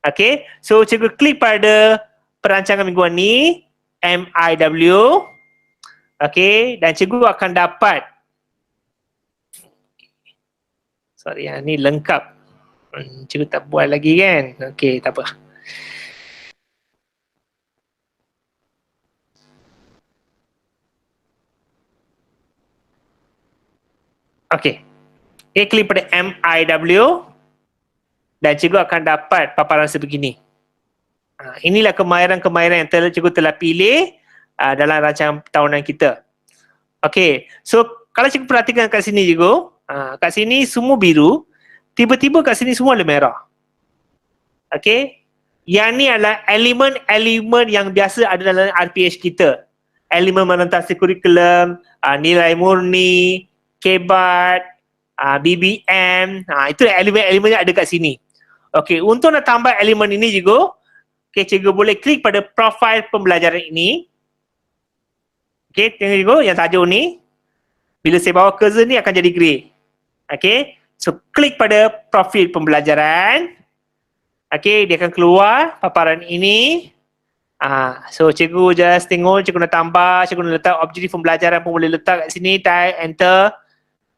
B: Okey, so cikgu klik pada perancangan mingguan ni, MIW. Okey, dan cikgu akan dapat, sorry, yang ni lengkap. Cikgu tak buat lagi kan? Okey, tak apa. Okey. Klik pada MIW dan cikgu akan dapat paparan sebegini. Inilah kemahiran-kemahiran yang cikgu telah pilih dalam rancangan tahunan kita. Okey. So, kalau cikgu perhatikan kat sini cikgu, kat sini semua biru. Tiba-tiba kat sini semua ada merah. Okey. Yang ni adalah elemen-elemen yang biasa ada dalam RPH kita. Elemen menentasi kurikulum, nilai murni, kebat, BBM. Itu elemen-elemen yang ada kat sini. Okey, untuk nak tambah elemen ini cikgu, cikgu boleh klik pada profil pembelajaran ini. Okey, tengok cikgu yang tajuk ni. Bila saya bawa cursor ni akan jadi grey. Okey. So, klik pada profil pembelajaran. Okey, dia akan keluar paparan ini. So, cikgu just tengok, cikgu nak tambah, cikgu nak letak objektif pembelajaran pun boleh letak kat sini, type, enter.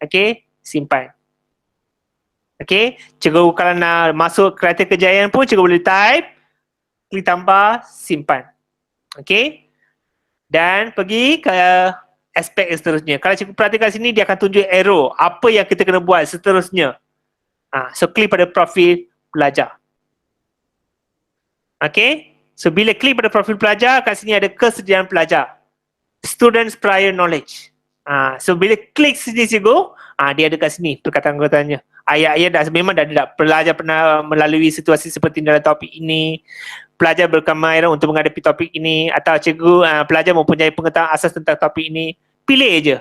B: Okey, simpan. Okey, cikgu kalau nak masuk kriteria kejayaan pun cikgu boleh type, klik tambah, simpan. Okey, dan pergi ke aspek yang seterusnya. Kalau cikgu perhatikan sini, dia akan tunjuk arrow apa yang kita kena buat seterusnya. So klik pada profil pelajar. Okay, so bila klik pada profil pelajar, kat sini ada kesediaan pelajar, students prior knowledge. So bila klik sini cikgu, dia ada kat sini perkataan-perkataannya. Ayat-ayat dah memang dah ada. Pelajar pernah melalui situasi seperti dalam topik ini, pelajar berkemahiran untuk menghadapi topik ini, atau cikgu pelajar mempunyai pengetahuan asas tentang topik ini. Pilih je.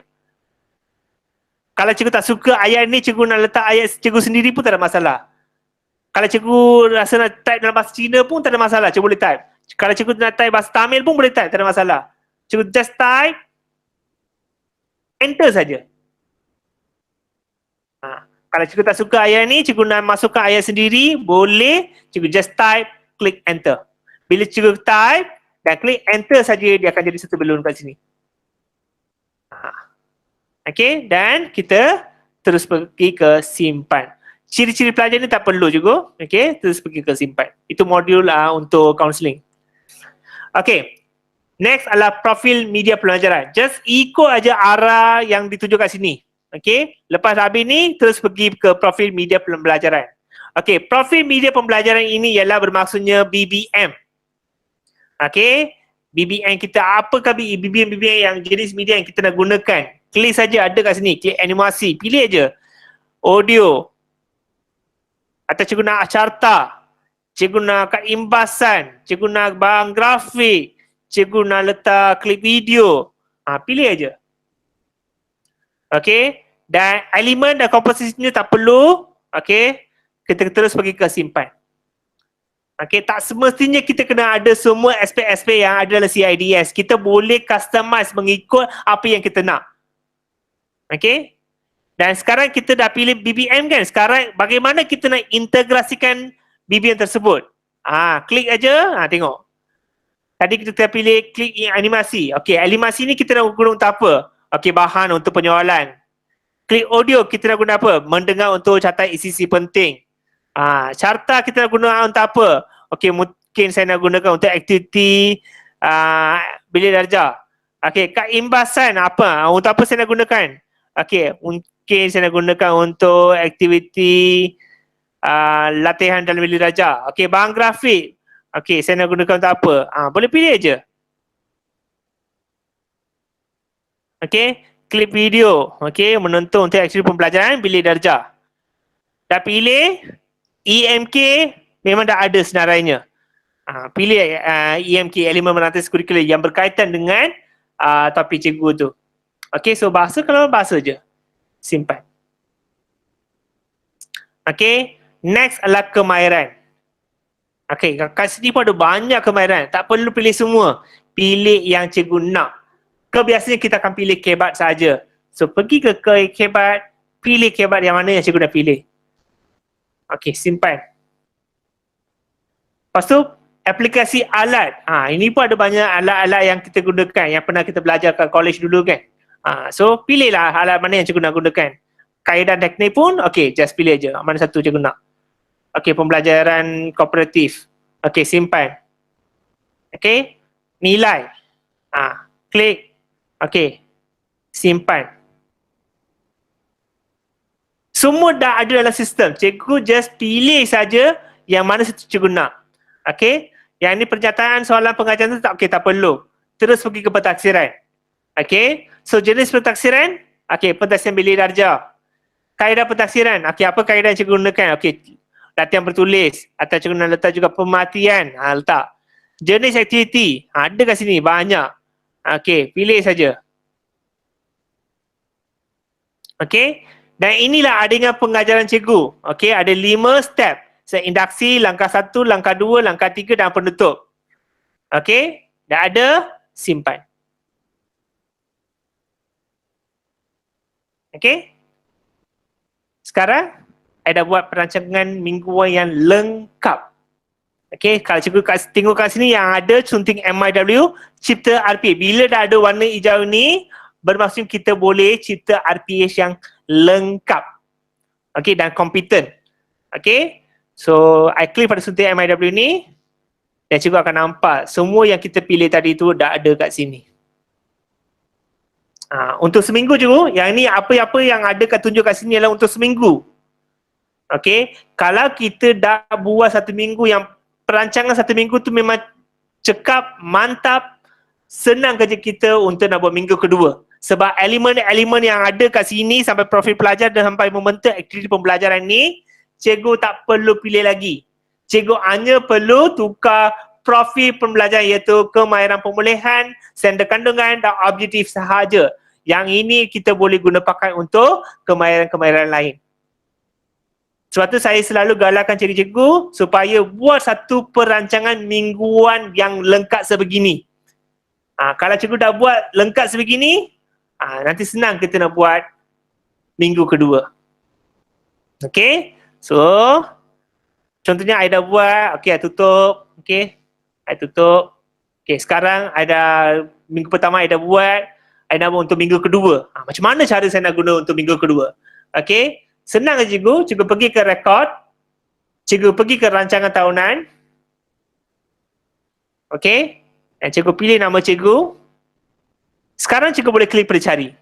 B: Kalau cikgu tak suka ayat ni, cikgu nak letak ayat cikgu sendiri pun tak ada masalah. Kalau cikgu rasa nak type dalam bahasa Cina pun tak ada masalah, cikgu boleh type. Kalau cikgu nak type bahasa Tamil pun boleh type, tak ada masalah. Cikgu just type, enter saja. Kalau cikgu tak suka ayat ni, cikgu nak masukkan ayat sendiri, boleh, cikgu just type, klik enter. Bila cikgu type dan klik enter saja, dia akan jadi satu balloon kat sini. Okay, dan kita terus pergi ke simpan. Ciri-ciri pelajar ni tak perlu juga, okay, terus pergi ke simpan. Itu modul untuk counselling. Okay, next adalah profil media pembelajaran. Just ikut aja arah yang ditunjuk kat sini. Okay, lepas habis ni terus pergi ke profil media pembelajaran. Okay, profil media pembelajaran ini ialah bermaksudnya BBM. Okay, BBM kita, apakah BBM yang jenis media yang kita nak gunakan? Klik saja, ada kat sini, klik animasi, pilih aja. Audio, atau cikgu nak carta, cikgu nak kad imbasan, cikgu nak barang grafik, cikgu nak letak klip video, pilih aja. Okay, dan elemen dan komposisinya tak perlu. Okay, kita terus pergi ke simpan. Okay, tak semestinya kita kena ada semua aspek-aspek yang ada dalam CIDS. Kita boleh customize mengikut apa yang kita nak. Okay, dan sekarang kita dah pilih BBM kan. Sekarang bagaimana kita nak integrasikan BBM tersebut? Klik aja, tengok. Tadi kita pilih klik animasi. Okay, animasi ni kita nak guna untuk apa? Okay, bahan untuk penjualan. Klik audio, kita nak guna apa? Mendengar untuk catat isi-isi penting. Carta kita nak guna untuk apa? Okay, mungkin saya nak gunakan untuk aktiviti bilik darjah. Okay, kad imbasan apa? Untuk apa saya nak gunakan? Okay, mungkin saya nak gunakan untuk aktiviti latihan dalam bilik darjah. Okay, barang grafik. Okay, saya nak gunakan untuk apa? Boleh pilih aja. Okay, klip video. Okay, menonton untuk aktiviti pembelajaran bilik darjah. Dah pilih EMK, memang dah ada senarainya. Pilih EMK, elemen merantis kurikular yang berkaitan dengan topik cikgu tu. Okay, so bahasa kalau bahasa je. Simpan. Okay, next adalah kemahiran. Okay, kat sini pun ada banyak kemahiran. Tak perlu pilih semua. Pilih yang cikgu nak. Kebiasaannya kita akan pilih kebat saja. So, pergi ke kebat, pilih kebat yang mana yang cikgu nak pilih. Okay, simpan. Lepas tu, aplikasi alat. Ini pun ada banyak alat-alat yang kita gunakan, yang pernah kita belajar kat college dulu kan. So, pilihlah alat mana yang cikgu nak gunakan. Kaedah teknik pun, okay, just pilih je. Mana satu cikgu nak. Okay, pembelajaran kooperatif. Okay, simpan. Okay, nilai. Klik. Okay, simpan. Semua dah ada dalam sistem. Cikgu just pilih saja yang mana satu cikgu nak. Okay, yang ni pernyataan soalan pengajaran tu tak, okay, tak perlu. Terus pergi ke pentaksiran. Okay, so jenis pentaksiran. Okay, pentaksiran bilik darjah. Kaedah pentaksiran. Okay, apa kaedah yang cikgu gunakan? Okay, latihan bertulis. Atau cikgu nak letak juga pematian. Letak. Jenis aktiviti. Ada kat sini, banyak. Okay, pilih saja. Okay, dan inilah adanya pengajaran cikgu. Okay, ada 5 step. Induksi, langkah 1, langkah 2, langkah 3 dan penutup. Okay, dah ada, simpan. Okay, sekarang saya dah buat perancangan mingguan yang lengkap. Okay, kalau cikgu tengok kat sini yang ada sunting MIW, cipta RPA. Bila dah ada warna hijau ni, bermaksud kita boleh cipta RPH yang lengkap. Okay, dan kompeten. Okay, so I klik pada sunting MIW ni, dan cikgu akan nampak semua yang kita pilih tadi tu dah ada kat sini. Untuk seminggu cikgu, yang ni apa-apa yang ada kat tunjuk kat sini adalah untuk seminggu. Okey, kalau kita dah buat 1 minggu yang perancangan 1 minggu tu memang cekap, mantap, senang kerja kita untuk nak buat minggu kedua. Sebab elemen-elemen yang ada kat sini sampai profil pelajar dan sampai membentuk aktiviti pembelajaran ni, cikgu tak perlu pilih lagi. Cikgu hanya perlu tukar profil pembelajaran iaitu kemahiran pemulihan, standard kandungan dan objektif sahaja. Yang ini kita boleh guna pakai untuk kemahiran-kemahiran lain. Sebab tu saya selalu galakkan cikgu-cikgu supaya buat satu perancangan mingguan yang lengkap sebegini. Kalau cikgu dah buat lengkap sebegini, nanti senang kita nak buat minggu kedua. Okay, so contohnya I dah buat, okay I tutup, okay I tutup. Okay, sekarang I dah, minggu pertama I dah buat, I nak buat untuk minggu kedua. Macam mana cara saya nak guna untuk minggu kedua? Okay, senang je cikgu, cikgu pergi ke rekod, cikgu pergi ke rancangan tahunan, okay, dan cikgu pilih nama cikgu. Sekarang cikgu boleh klik pada cari.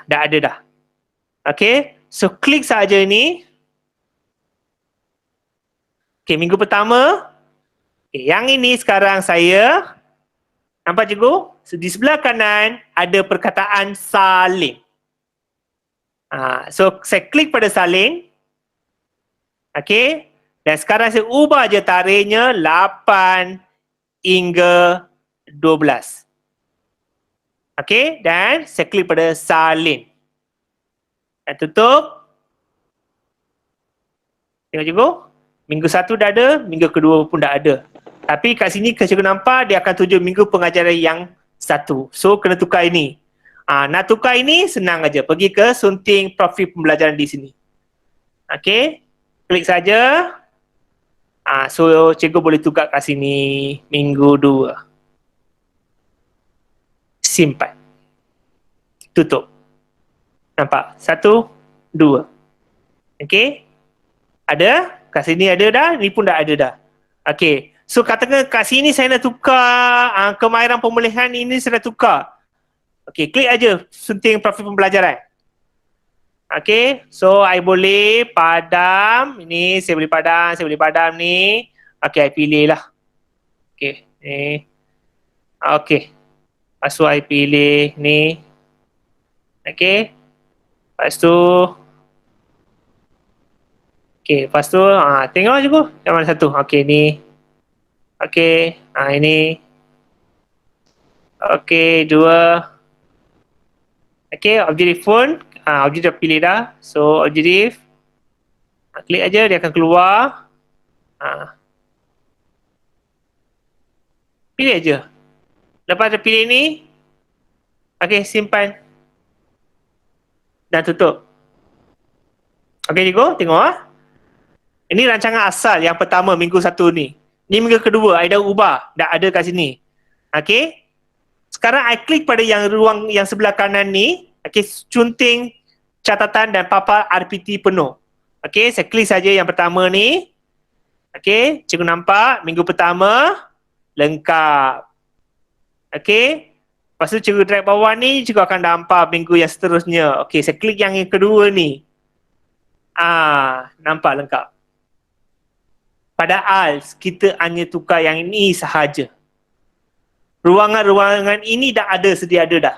B: Dah ada dah. Okay, so klik saja ni. Okay, minggu pertama. Okay, yang ini sekarang saya, nampak cikgu? So, di sebelah kanan ada perkataan salin. So saya klik pada salin. Okay, dan sekarang saya ubah je tarikhnya 8 hingga 12. Okay, dan saya klik pada salin. Dan tutup. Tengok cikgu. Minggu 1 dah ada, minggu kedua pun dah ada. Tapi kat sini cikgu nampak dia akan tunjuk minggu pengajaran yang 1. So kena tukar ini. Nak tukar ini senang aja. Pergi ke sunting profil pembelajaran di sini. Okay, klik saja. So cikgu boleh tukar kat sini minggu 2. Simpan. Tutup. Nampak? 1, 2. Okay. Ada? Kat sini ada dah. Ni pun dah ada dah. Okay. So katakan kat sini saya nak tukar kemahiran pemulihan ini saya nak tukar. Okay. Klik aja sunting profil pembelajaran. Okay. So I boleh padam. Ini saya boleh padam. Saya boleh padam ni. Okay. I pilih lah. Okay. Ni. Okay. Lepas tu I pilih ni. Okay. Lepas tu. Okay. Lepas tu. Tengok je pun. Yang mana satu. Okay. Ni. Okay. Ini. Okay. 2. Okay. Objektif pun. Objektif dah pilih dah. So objektif. Klik aja. Dia akan keluar. Pilih aja. Lepas dah pilih ni. Okay. Simpan. Dan tutup. Okay cikgu, tengok Ini rancangan asal yang pertama minggu 1 ni. Ni minggu kedua, I dah ubah. Dah ada kat sini. Okay. Sekarang I klik pada yang ruang yang sebelah kanan ni. Okay, cunting catatan dan papan RPT penuh. Okay, saya klik saja yang pertama ni. Okay, cikgu nampak minggu pertama lengkap. Okay. Lepas tu cikgu drag bawah ni, cikgu akan nampak minggu yang seterusnya. Okey, saya klik yang kedua ni. Nampak lengkap. Padahal kita hanya tukar yang ini sahaja. Ruangan-ruangan ini dah ada, sedia ada dah.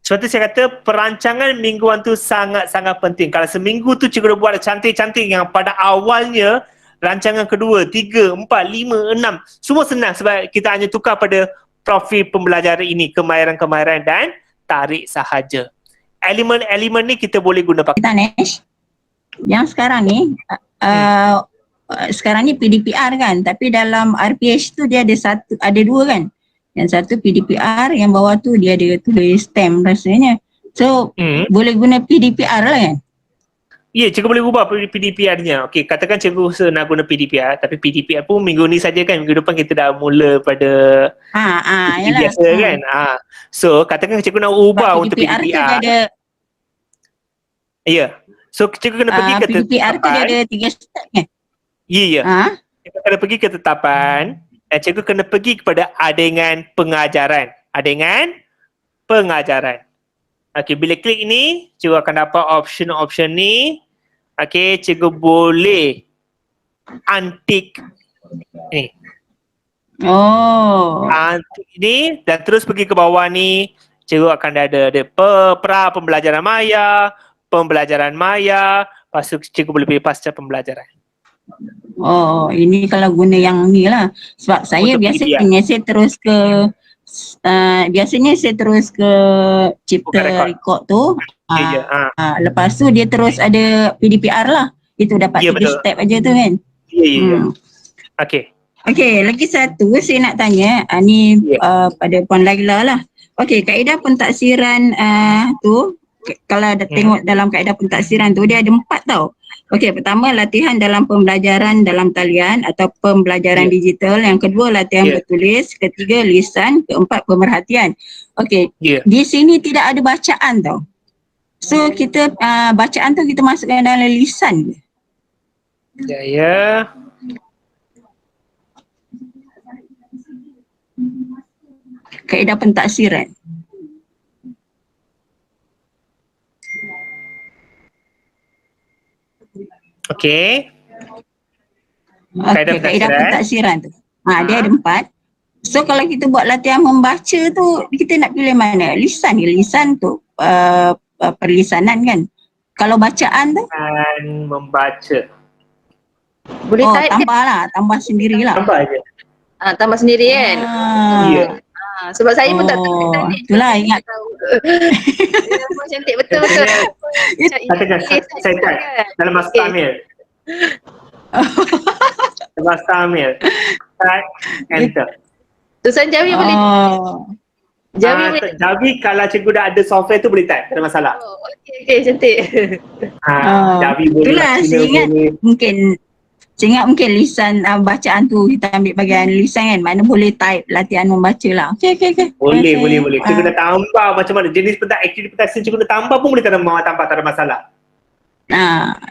B: Sebab tu saya kata perancangan mingguan tu sangat-sangat penting. Kalau seminggu tu cikgu dah buat cantik-cantik yang pada awalnya rancangan kedua, 3, 4, 5, 6 semua senang sebab kita hanya tukar pada profil pembelajaran ini, kemahiran-kemahiran dan tarik sahaja. Elemen-elemen ni kita boleh guna pakai.
G: Tanesh, yang sekarang ni sekarang ni PDPR kan, tapi dalam RPH tu dia ada 2 kan. Yang satu PDPR, yang bawah tu dia ada tulis stamp rasanya. So boleh guna PDPR lah kan?
B: Ya, cikgu boleh ubah PDPR-nya. Okey, katakan cikgu nak guna PDPR, tapi PDPR pun minggu ni saja kan, minggu depan kita dah mula pada biasa kan. So, katakan cikgu nak ubah untuk PDPR.
G: Tu dia ada,
B: ya. So, cikgu kena pergi ke tetapan.
G: PDPR tu dia ada 3 step kan?
B: Ya. Cikgu kena pergi ke tetapan dan cikgu kena pergi kepada adengan pengajaran. Adengan pengajaran. Okey, bila klik ni, cikgu akan dapat option-option ni. Okey, cikgu boleh untick ni.
G: Oh.
B: Untick ni dan terus pergi ke bawah ni, cikgu akan ada pra pembelajaran maya, pembelajaran maya, lepas tu cikgu boleh pilih pasca pembelajaran.
G: Oh, ini kalau guna yang ni lah. Sebab saya
B: Untuk
G: biasanya saya terus ke cipta
B: Bukan
G: record tu.
B: je.
G: Lepas tu dia terus ada PDPR lah. Itu dapat
B: Ya,
G: 3
B: betul.
G: step aja tu kan.
B: Ya. Okey.
G: Okey, lagi satu saya nak tanya, ni pada Puan Laila lah. Okey, kaedah pentaksiran tu, kalau ada tengok dalam kaedah pentaksiran tu, dia ada 4 tau. Okey, pertama latihan dalam pembelajaran dalam talian atau pembelajaran digital. Yang kedua latihan bertulis. Ketiga lisan. Keempat pemerhatian. Okey, di sini tidak ada bacaan tau. So kita bacaan tu kita masukkan dalam lisan.
B: Ya.
G: Kaedah pentaksiran.
B: Okey.
G: Okey, kaedah pentaksiran tu. Dia ada 4. So kalau kita buat latihan membaca tu, kita nak pilih mana? Lisan ke? Lisan tu perlisanan kan. Kalau bacaan tu?
B: Dan membaca.
A: Boleh type
G: tambah lah, tambah sendirilah.
B: Tambah je.
A: Tambah sendiri kan.
B: Ya.
A: Sebab saya pun tak tahu tadi.
G: Itulah ingat.
A: Cantik betul-betul.
B: Katakan saya type dalam masa Amir. Dalam masa Amir. Type, enter.
A: Tulisan Jawi boleh. Jawi boleh.
B: Jawi kalau cikgu dah ada software tu boleh type, tak ada masalah.
A: Okey, cantik.
B: Jawi boleh.
G: Itulah saya ingat mungkin lisan bacaan tu kita ambil bahagian lisan kan, mana boleh type latihan membaca lah. Okey.
B: Boleh. Cikgu dah tambah macam mana jenis aktiviti pentaksiran cikgu dah tambah pun boleh tambah, tak ada masalah.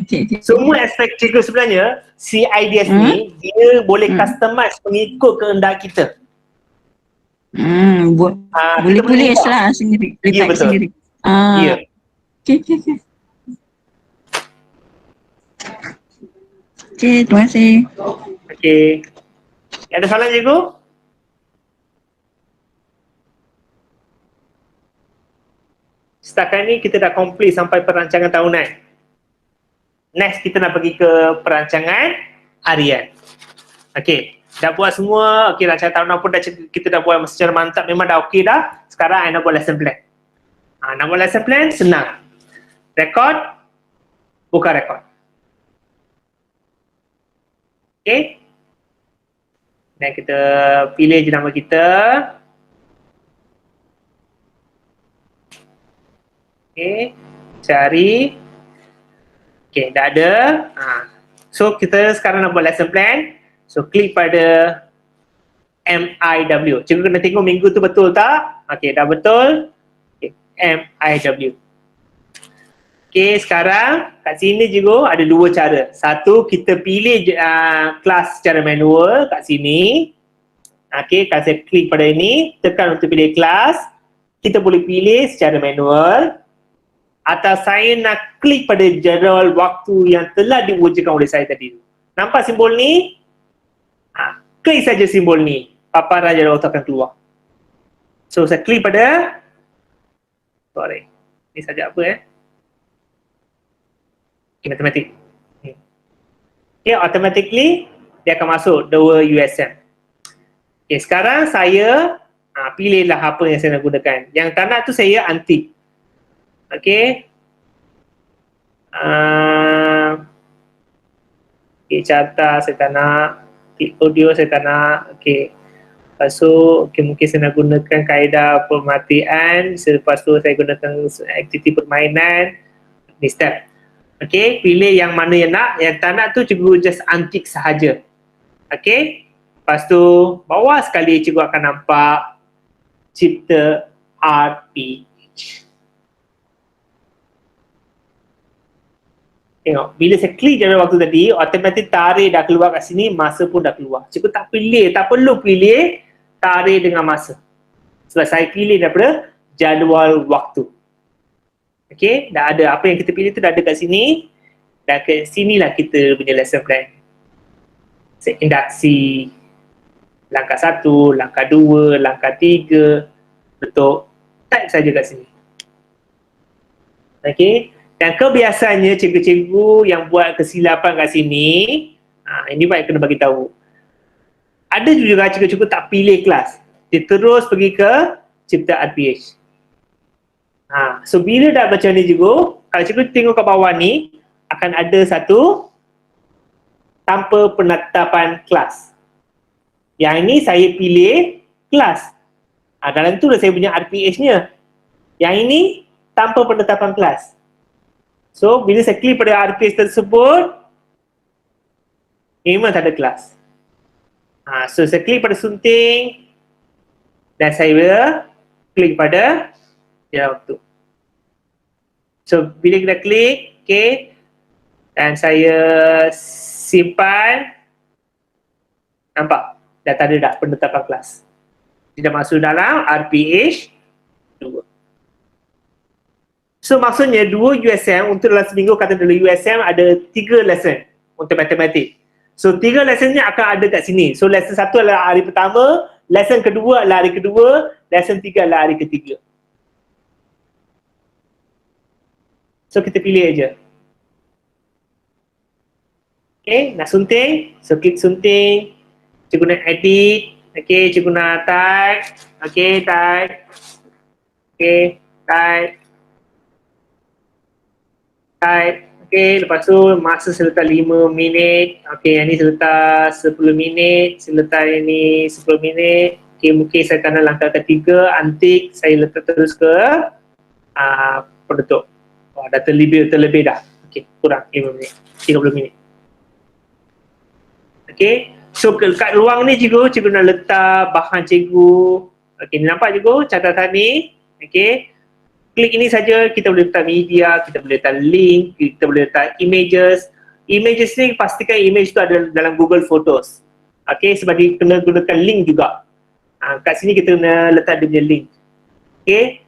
G: Okay.
B: Semua aspek cikgu sebenarnya CIDS ni dia boleh customize mengikut kehendak kita.
G: Boleh tulis lah sendiri.
B: Ya, betul.
G: Sendiri.
B: Ya.
G: Okay, terima kasih.
B: Okey. Ada soalan cikgu? Setakat ni kita dah complete sampai perancangan tahunan. Next kita nak pergi ke perancangan harian. Okey, dah buat semua. Okey, rancangan tahunan pun kita dah buat secara mantap, memang dah okey dah. Sekarang I nak buat lesson plan. Nak buat lesson plan senang. Record, buka record. Okey. Dan kita pilih je nama kita. Okey, cari. Okey, dah ada. So kita sekarang nak buat lesson plan. So klik pada MIW. Cikgu kena tengok minggu tu betul tak? Okey, dah betul. Okay. MIW. Okey, sekarang kat sini juga ada 2 cara. Satu, kita pilih kelas secara manual kat sini. Okey, kalau saya klik pada ini, tekan untuk pilih kelas. Kita boleh pilih secara manual. Atau saya nak klik pada jadual waktu yang telah diwujudkan oleh saya tadi. Nampak simbol ni? Klik saja simbol ni. Paparan jadual waktu akan keluar. So saya klik pada ni saja apa matematik. Okay, automatically dia akan masuk 2 USM. Okay, sekarang saya pilihlah apa yang saya nak gunakan. Yang tak nak tu saya anti. Okay. Okay, carta saya tak nak. Okay, audio saya tak nak. Okay. Lepas tu, mungkin saya nak gunakan kaedah pemerhatian. Selepas tu saya gunakan aktiviti permainan. Ni step. Okay, pilih yang mana yang nak. Yang tak nak tu cikgu just untick sahaja. Okay. Lepas tu, bawah sekali cikgu akan nampak cipta RPG. Tengok, bila saya klik jadual waktu tadi, automatik tarikh dah keluar kat sini, masa pun dah keluar. Cikgu tak perlu pilih tarikh dengan masa. Sebab saya pilih daripada jadual waktu. Okay, dah ada apa yang kita pilih tu dah ada kat sini. Dan ke sinilah kita punya lesson plan. Induksi, langkah 1, langkah 2, langkah 3, bentuk type saja kat sini. Okay, dan kebiasaannya cikgu-cikgu yang buat kesilapan kat sini, ini baik kena bagi tahu. Ada juga cikgu-cikgu tak pilih kelas, dia terus pergi ke cipta RPH. So bila dah macam ni cikgu, kalau cikgu tengok kat bawah ni, akan ada satu tanpa penetapan kelas. Yang ini saya pilih kelas. Dalam tu lah saya punya RPH-nya. Yang ini tanpa penetapan kelas. So bila saya klik pada RPH tersebut, memang tak ada kelas. So saya klik pada sunting dan saya klik pada jarak waktu. So bila kita klik, okay, dan saya simpan, nampak dah tak ada dah penetapan kelas. Tidak masuk dalam RPH 2. So maksudnya 2 USM untuk dalam seminggu, kata dulu USM ada 3 lesson untuk matematik. So 3 lessonnya akan ada kat sini. So lesson 1 adalah hari pertama, lesson kedua adalah hari kedua, lesson 3 adalah hari ketiga. So kita pilih aja. Okay, nak sunting, so klik sunting, cikgu nak edit, okay, cikgu nak type, okay, type, okay, type, okay, lepas tu masa saya letak 5 minit, okay, yang ni saya letak 10 minit, saya letak yang ni 10 minit, okay, mungkin saya akan langkah ketiga, antik, saya letak terus ke penutup. Dah terlebih dah, okay, kurang 5 minit, 30 minit. Okay, so kat ruang ni cikgu nak letak bahan cikgu. Okay, nampak cikgu catatan ni, okay. Klik ini saja, kita boleh letak media, kita boleh letak link, kita boleh letak images. Images ni pastikan image tu ada dalam Google Photos. Okay, sebab dia kena gunakan link juga. Kat sini kita kena letak dia punya link. Okay,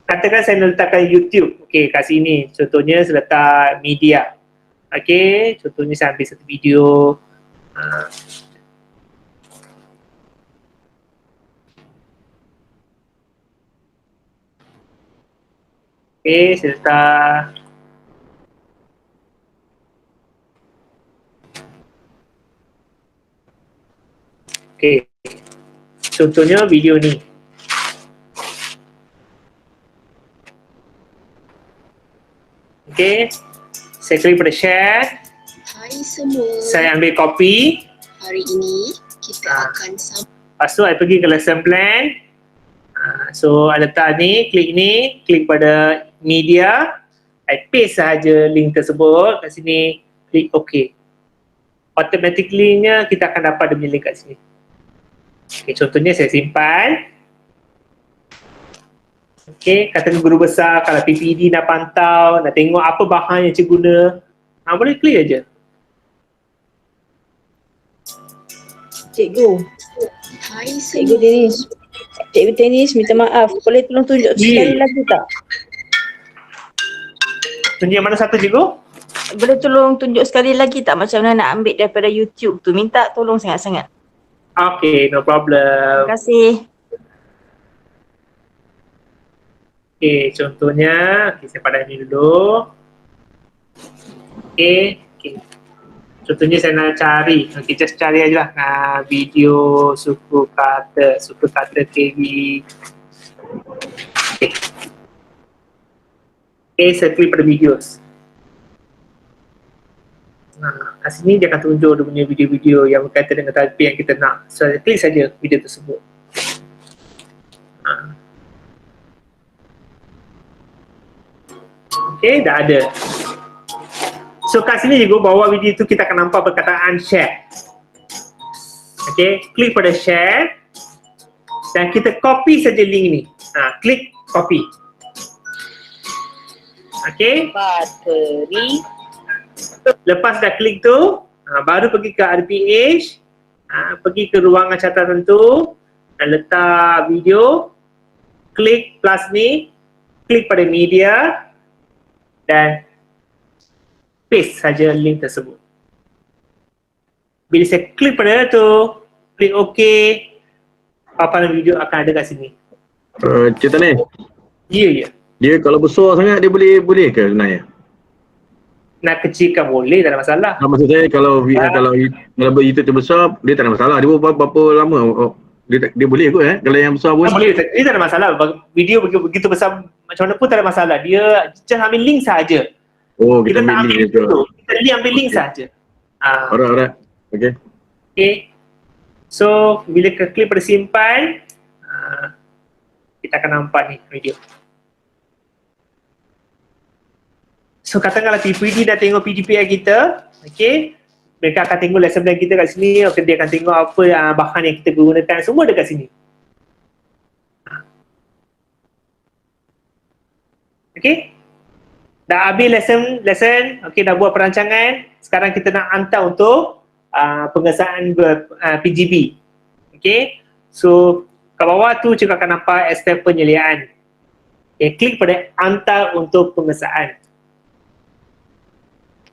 B: katakan saya nak letakkan YouTube. Okay, kat sini contohnya saya letak media. Okay, contohnya saya ambil satu video. Okay, saya letak okay, contohnya video ni. Okay, saya klik pada share.
H: Hai semua.
B: Saya ambil copy.
H: Hari ini kita akan
B: Lepas tu, saya pergi ke lesson plan. So, saya letak ni, klik pada media. Saya paste sahaja link tersebut kat sini, klik OK. Automatically-nya kita akan dapat dia punya link kat sini. Okay, contohnya saya simpan. Okay, katakan guru besar, kalau PPD nak pantau, nak tengok apa bahan yang cikgu guna, boleh klik aja.
I: Cikgu.
H: Hai
I: Cikgu
H: semua.
I: Denis. Cikgu Denis minta maaf. Boleh tolong tunjuk sekali lagi tak?
B: Tunjuk yang mana satu cikgu?
I: Boleh tolong tunjuk sekali lagi tak macam mana nak ambil daripada YouTube tu? Minta tolong sangat-sangat.
B: Okay, no problem.
I: Terima kasih.
B: Okay, contohnya, okay, saya padam ni dulu. Okay. Contohnya saya nak cari, okay, just cari aja lah video suku kata KB. Okay. Okay, saya klik pada videos. Kat sini dia akan tunjuk dia punya video-video yang berkaitan dengan topik yang kita nak. So, saya klik saja video tersebut. Okay, dah ada. So kat sini juga bawah video tu kita akan nampak perkataan share. Okay, klik pada share dan kita copy saja link ni. Klik copy. Okay.
I: Bateri.
B: Lepas dah klik tu, baru pergi ke RPH, pergi ke ruangan catatan tu, dan letak video, klik plus ni, klik pada media, dan paste saja link tersebut. Bila saya klik pada tu, klik OK, paparan video akan ada kat sini.
C: Cik Tani,
B: Ya.
C: dia kalau besar sangat dia boleh ke sebenarnya?
B: Nak kecilkan boleh, tak ada masalah.
C: Maksud saya kalau kalau YouTube tu besar, dia tak ada masalah. Dia berapa lama? Dia boleh kot kalau yang besar pun.
B: Boleh, dia tak ada masalah. Video begitu besar macam mana pun tak ada masalah. Dia just ambil link saja.
C: Oh, kita
B: tak
C: ambil link
B: link
C: je.
B: tu. Kita ambil link saja.
C: Alright. Okay.
B: Okay. So, bila kita klik pada simpan, kita akan nampak ni video. So, katakanlah PPD dah tengok PDPI kita, okay, mereka akan tengok lesson plan kita kat sini, okay, dia akan tengok apa bahan yang kita gunakan, semua dekat sini. Okay, dah habis lesson, okay, dah buat perancangan, sekarang kita nak hantar untuk pengesahan PGB. Okay, so kat bawah tu cikgu akan nampak step penyeliaan. Okay, klik pada hantar untuk pengesahan.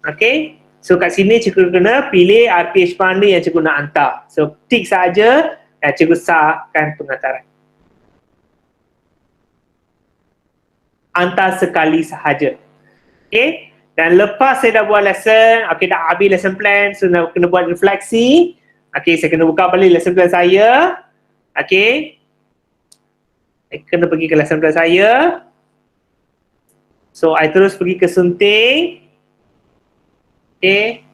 B: Okay, so kat sini cikgu kena pilih RPH mana yang cikgu nak hantar. So tik saja dan cikgu sahkan penghantaran. Hantar sekali sahaja. Okay, dan lepas saya dah buat lesson, okay, dah habis lesson plan, so nak kena buat refleksi. Okay, saya kena buka balik lesson plan saya. Okay, saya kena pergi ke lesson plan saya. So I terus pergi ke sunting. Okay,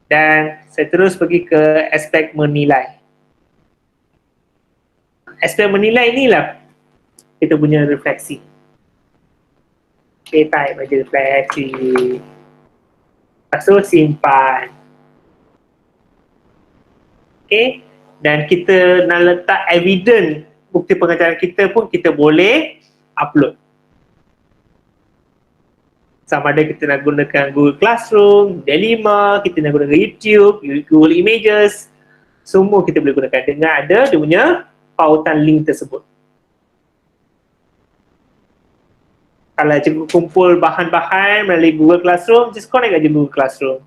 B: dan saya terus pergi ke aspek menilai. Aspek menilai inilah kita punya refleksi. Okay, type aja refleksi. Lepas tu simpan. Okay, dan kita nak letak evidence bukti pengajaran kita pun kita boleh upload. Sama ada kita nak gunakan Google Classroom, D5, kita nak gunakan YouTube, Google Images, semua kita boleh gunakan dengan ada dia punya pautan link tersebut. Kalau cikgu kumpul bahan-bahan melalui Google Classroom, just connect aja Google Classroom.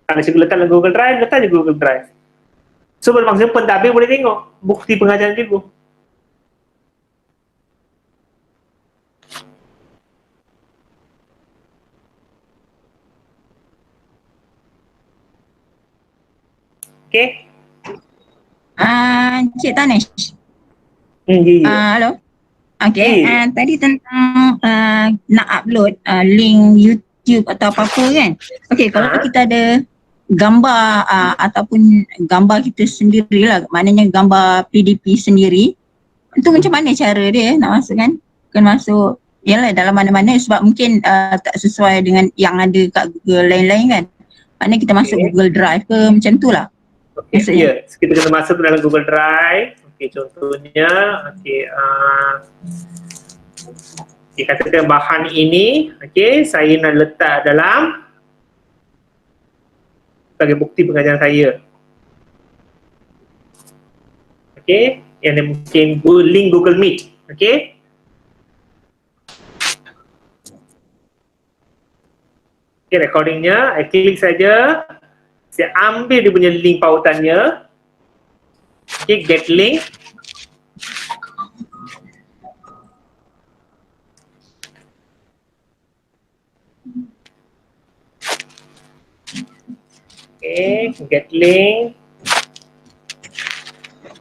B: Kalau cikgu letak dalam Google Drive, letak je Google Drive. So bermaksud pentadbir boleh tengok bukti pengajaran cikgu. Okay.
G: Cik Tanish.
B: Ya.
G: Hello. Okay, tadi tentang nak upload link YouTube atau apa-apa kan. Okay, kalau kita ada gambar ataupun gambar kita sendirilah, maknanya gambar PDP sendiri, itu macam mana cara dia nak masukkan? Kan masuk, yalah dalam mana-mana sebab mungkin tak sesuai dengan yang ada kat Google lain-lain kan. Maknanya kita masuk Google Drive ke macam tu lah.
B: Okay, ya. So, kita kena masuk dalam Google Drive. Okay, contohnya, okay, katakan bahan ini, okay, saya nak letak dalam sebagai bukti pengajaran saya. Okay, yang mungkin link Google Meet. Okay. Okay, recordingnya, I klik saja. Saya ambil dia punya link pautannya. Okay, get link. Okay, get link.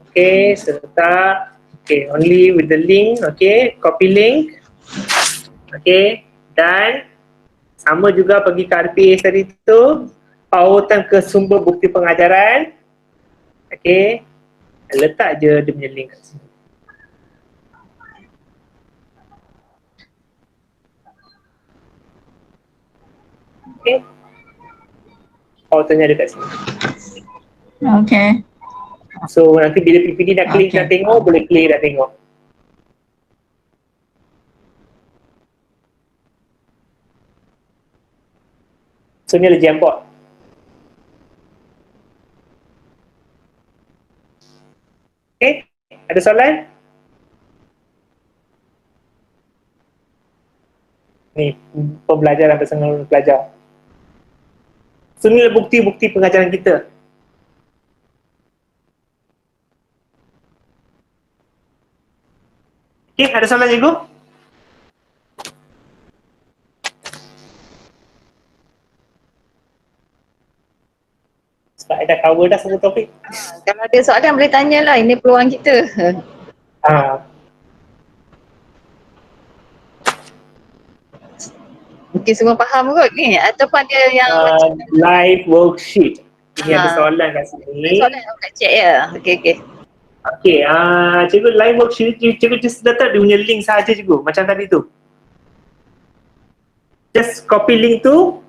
B: Okay, serta. Okay, only with the link. Okay, copy link. Okay, dan sama juga pergi ke RPH tadi tu. Pautan ke sumber bukti pengajaran. Okay, letak je dia punya link kat sini. Okay, pautannya ada kat sini.
G: Okay.
B: So nanti bila PPD dah klik dah tengok, boleh klik dah tengok. So ni ada Jamboard. Okay, ada soalan? ni pembelajaran bersama pelajar. So ni bukti-bukti pengajaran kita. Okay, ada soalan cikgu? Sebab I dah cover dah semua topik.
A: Kalau ada soalan boleh tanyalah, ini peluang kita. Mungkin semua faham kot ni ataupun ada yang
B: live worksheet. Ini ada soalan kat sini.
A: soalan kat chat ya. Okey.
B: Okay, cikgu live worksheet, cikgu just letak dia punya link sahaja cikgu, macam tadi tu. Just copy link tu,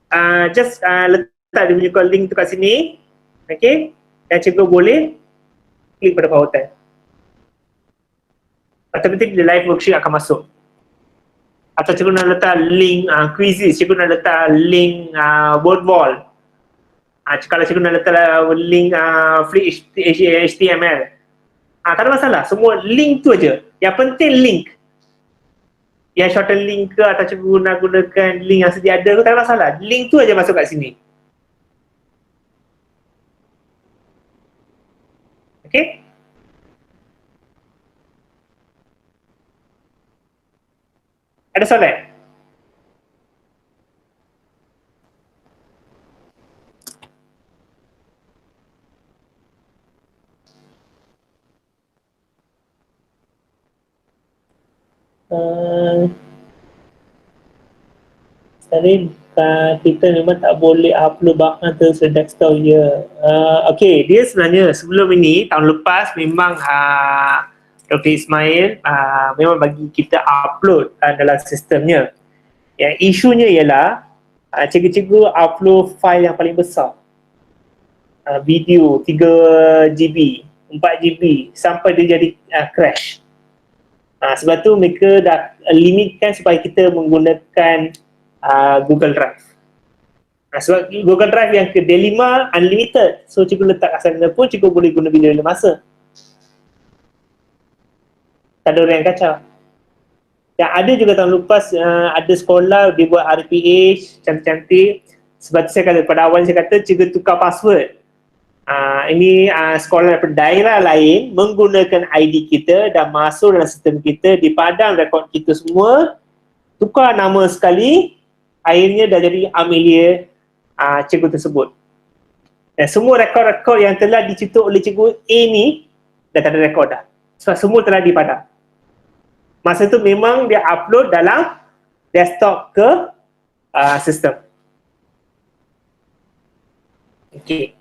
B: letak dia punya link tu kat sini, okay, dan cikgu boleh klik pada pautan. Automatik dia live worksheet akan masuk. Atau cikgu nak letak link quizzes, cikgu nak letak link word wall. Kalau cikgu nak letak link free HTML, tak ada masalah, semua link tu aja. Yang penting link. Yang shorten link ke atau cikgu nak gunakan link yang sedia ada tu, tak ada masalah. Link tu aja masuk kat sini. Okay? Ada soalan? Sorry, kita memang tak boleh upload bahan terus ke desktop ya. Okay, dia sebenarnya sebelum ini, tahun lepas memang Dr. Ismail memang bagi kita upload dalam sistemnya. Yang isunya ialah cikgu-cikgu upload file yang paling besar. Video 3GB, 4GB sampai dia jadi crash. Sebab tu mereka dah limitkan supaya kita menggunakan Google Drive. Sebab Google Drive yang ke D5 unlimited. So cikgu letak kat sana pun cikgu boleh guna bila masa. Tak ada orang yang kacau. Yang ada juga tahun lepas ada sekolah dia buat RPH cantik-cantik. Sebab tu saya kata pada awal saya kata cikgu tukar password. Ini sekolah daripada daerah lain menggunakan ID kita dan masuk dalam sistem kita, dipadam rekod kita semua, tukar nama sekali, akhirnya dah jadi Amelia cikgu tersebut. Dan semua rekod-rekod yang telah dicetuk oleh cikgu A ni dah tak ada rekod dah. Sebab semua telah dipadam. Masa tu memang dia upload dalam desktop ke sistem. Okay.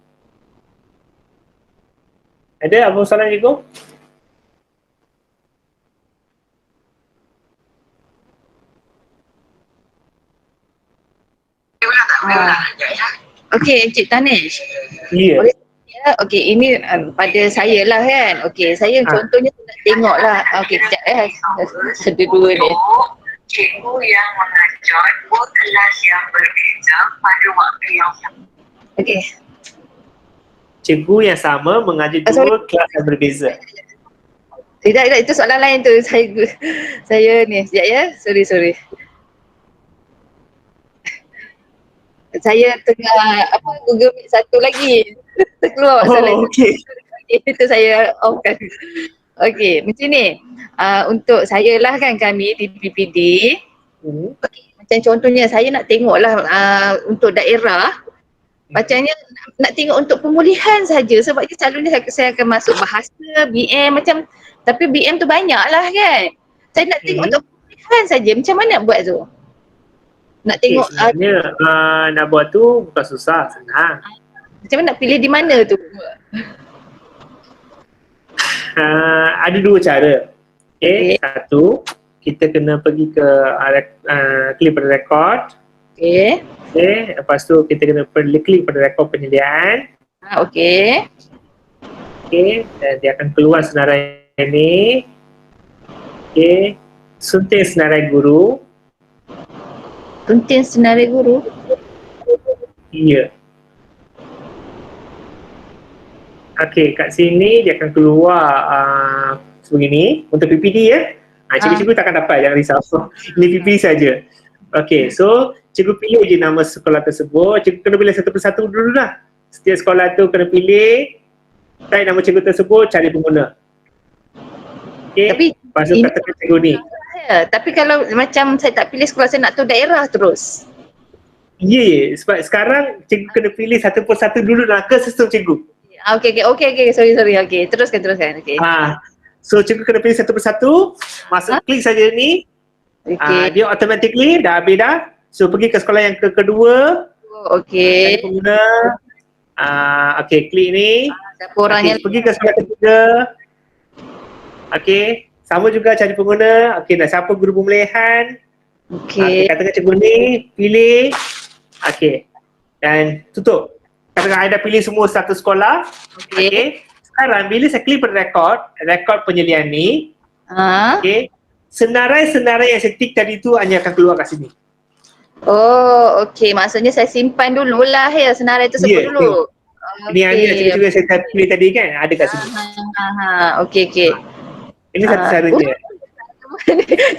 B: Ada apa soalan cikgu?
A: Okey, Encik Tanish.
B: Ya.
A: Yeah. Okey, ini pada saya lah kan. Okey, saya contohnya nak tengok lah. Okey, sekejap ada dua ni.
J: Cikgu yang mengajar dua kelas yang berbeza pada waktu yang sama.
A: Okey.
B: Cikgu yang sama mengajar dua kelas yang berbeza.
A: Tidak, itu soalan lain tu. Saya ni, sekejap ya. Sorry. Saya tengah Google Meet satu lagi. Terkeluar soalan.
B: Okey.
A: Itu saya off kan. Okey, macam ni. Untuk saya lah kan kami di PPD. Okay, macam contohnya saya nak tengok lah untuk daerah. Macamnya nak tengok untuk pemulihan saja sebab dia selalunya saya akan masuk bahasa, BM macam, tapi BM tu banyak lah kan. Saya nak tengok untuk pemulihan saja, macam mana nak buat tu? Nak tengok
B: sebenarnya nak buat tu bukan susah, senang.
A: Macam mana nak pilih di mana tu?
B: Ada dua cara. Okay. Satu, kita kena pergi ke klik pada rekod.
A: Okay.
B: Okay, lepas tu kita kena klik pada rekod penyediaan.
A: Okay.
B: Okay, dan dia akan keluar senarai ini. Okay, sunting senarai guru.
A: Sunting senarai guru?
B: Ya. Okay, kat sini dia akan keluar sebegini untuk PPD ya. Cikgu-cikgu takkan dapat, jangan risau. Ini PP saja. Okey, so cikgu pilih je nama sekolah tersebut. Cikgu kena pilih satu persatu dulu lah. Setiap sekolah tu kena pilih, type nama cikgu tersebut, cari pengguna. Okey,
A: Tapi
B: lepas tu katakan cikgu ni.
A: Tapi kalau macam saya tak pilih sekolah, saya nak tahu daerah terus.
B: Ya, sebab sekarang cikgu kena pilih satu persatu dulu lah ke sistem cikgu.
A: Okey. Sorry. Okey, teruskan. Okey.
B: So cikgu kena pilih satu persatu, masuk klik saja ni. Dia automatically dah habis dah. So pergi ke sekolah yang kedua.
A: Okey.
B: Cari pengguna. Okey, klik ni.
A: Siapa orangnya?
B: Pergi ke sekolah ketiga. Okey, sama juga cari pengguna. Okey, dah siapa guru pemulihan.
A: Okey.
B: Katakan cikgu ni pilih. Okey. Dan tutup. Katakan Aida pilih semua satu sekolah. Okey. Sekarang bila saya klik pada rekod penyelian ni. Okey. Senarai-senarai yang saya tik tadi tu hanya akan keluar kat sini.
A: Oh, okey. Maksudnya saya simpan dululah senarai tersebut dulu.
B: Ini yang cikgu saya pilih tadi kan, ada kat sini.
A: Okey.
B: Ini satu caranya.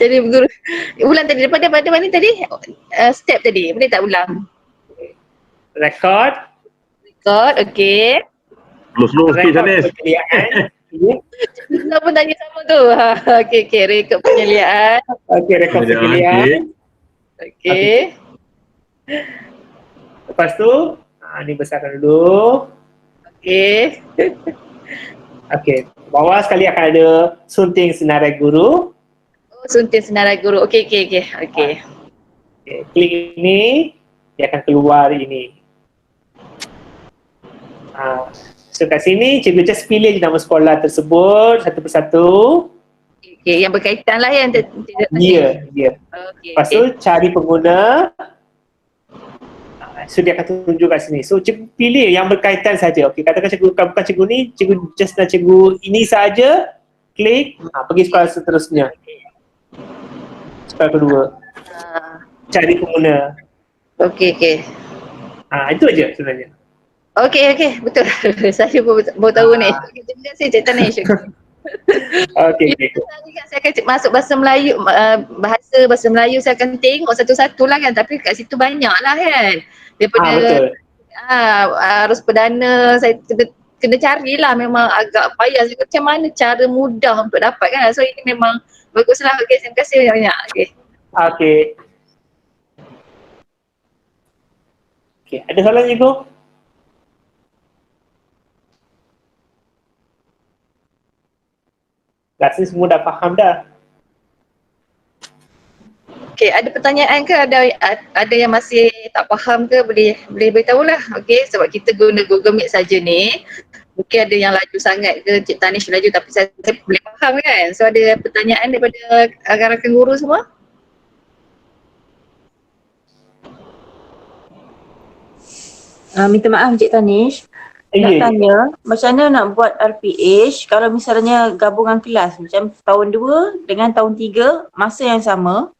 A: Jadi guru ulang tadi daripada mana tadi? Step tadi. Boleh tak ulang?
B: Rekod,
A: okey.
C: Slow sikit Janis.
A: Kita pun tanya sama tu. Okey, rekod penyeliaan.
B: Okey, rekod penyeliaan.
A: Okey.
B: Lepas tu, ni besarkan dulu.
A: Okey.
B: Okey, bawah sekali akan ada sunting senarai guru.
A: Sunting senarai guru. Okey.
B: Okey, klik ini, dia akan keluar ini. So kat sini, cikgu just pilih je nama sekolah tersebut satu persatu.
A: Okey, yang berkaitan lah yang
B: Ya.
A: Okey.
B: Lepas tu cari pengguna. So dia akan tunjuk kat sini. So cikgu pilih yang berkaitan saja. Okey, katakan cikgu bukan cikgu ni, cikgu just nak cikgu ini saja. Klik, pergi sekolah seterusnya. Sekolah kedua. Cari pengguna.
A: Okey.
B: Itu aja sebenarnya.
A: Okey, betul. Saya baru tahu ni. Terima kasih Cik Tanish.
B: Okey.
A: Saya akan masuk bahasa Melayu, bahasa Melayu saya akan tengok satu-satu lah kan. Tapi kat situ banyak lah kan. Daripada
B: betul.
A: Arus perdana saya kena carilah, memang agak payah. Macam mana cara mudah untuk dapat kan. So ini memang baguslah. Okey, terima kasih banyak-banyak.
B: Okey, ada soalan cikgu? Rasa semua dah faham dah.
A: Okey, ada pertanyaan ke? Ada yang masih tak faham ke? Boleh beritahu lah. Okey, sebab kita guna Google Meet saja ni. Mungkin ada yang laju sangat ke, Cik Tanish laju, tapi saya boleh faham kan. So ada pertanyaan daripada rakan-rakan guru semua?
I: Minta maaf Cik Tanish. Nak tanya, macam mana nak buat RPH kalau misalnya gabungan kelas macam tahun 2 dengan tahun 3 masa yang sama.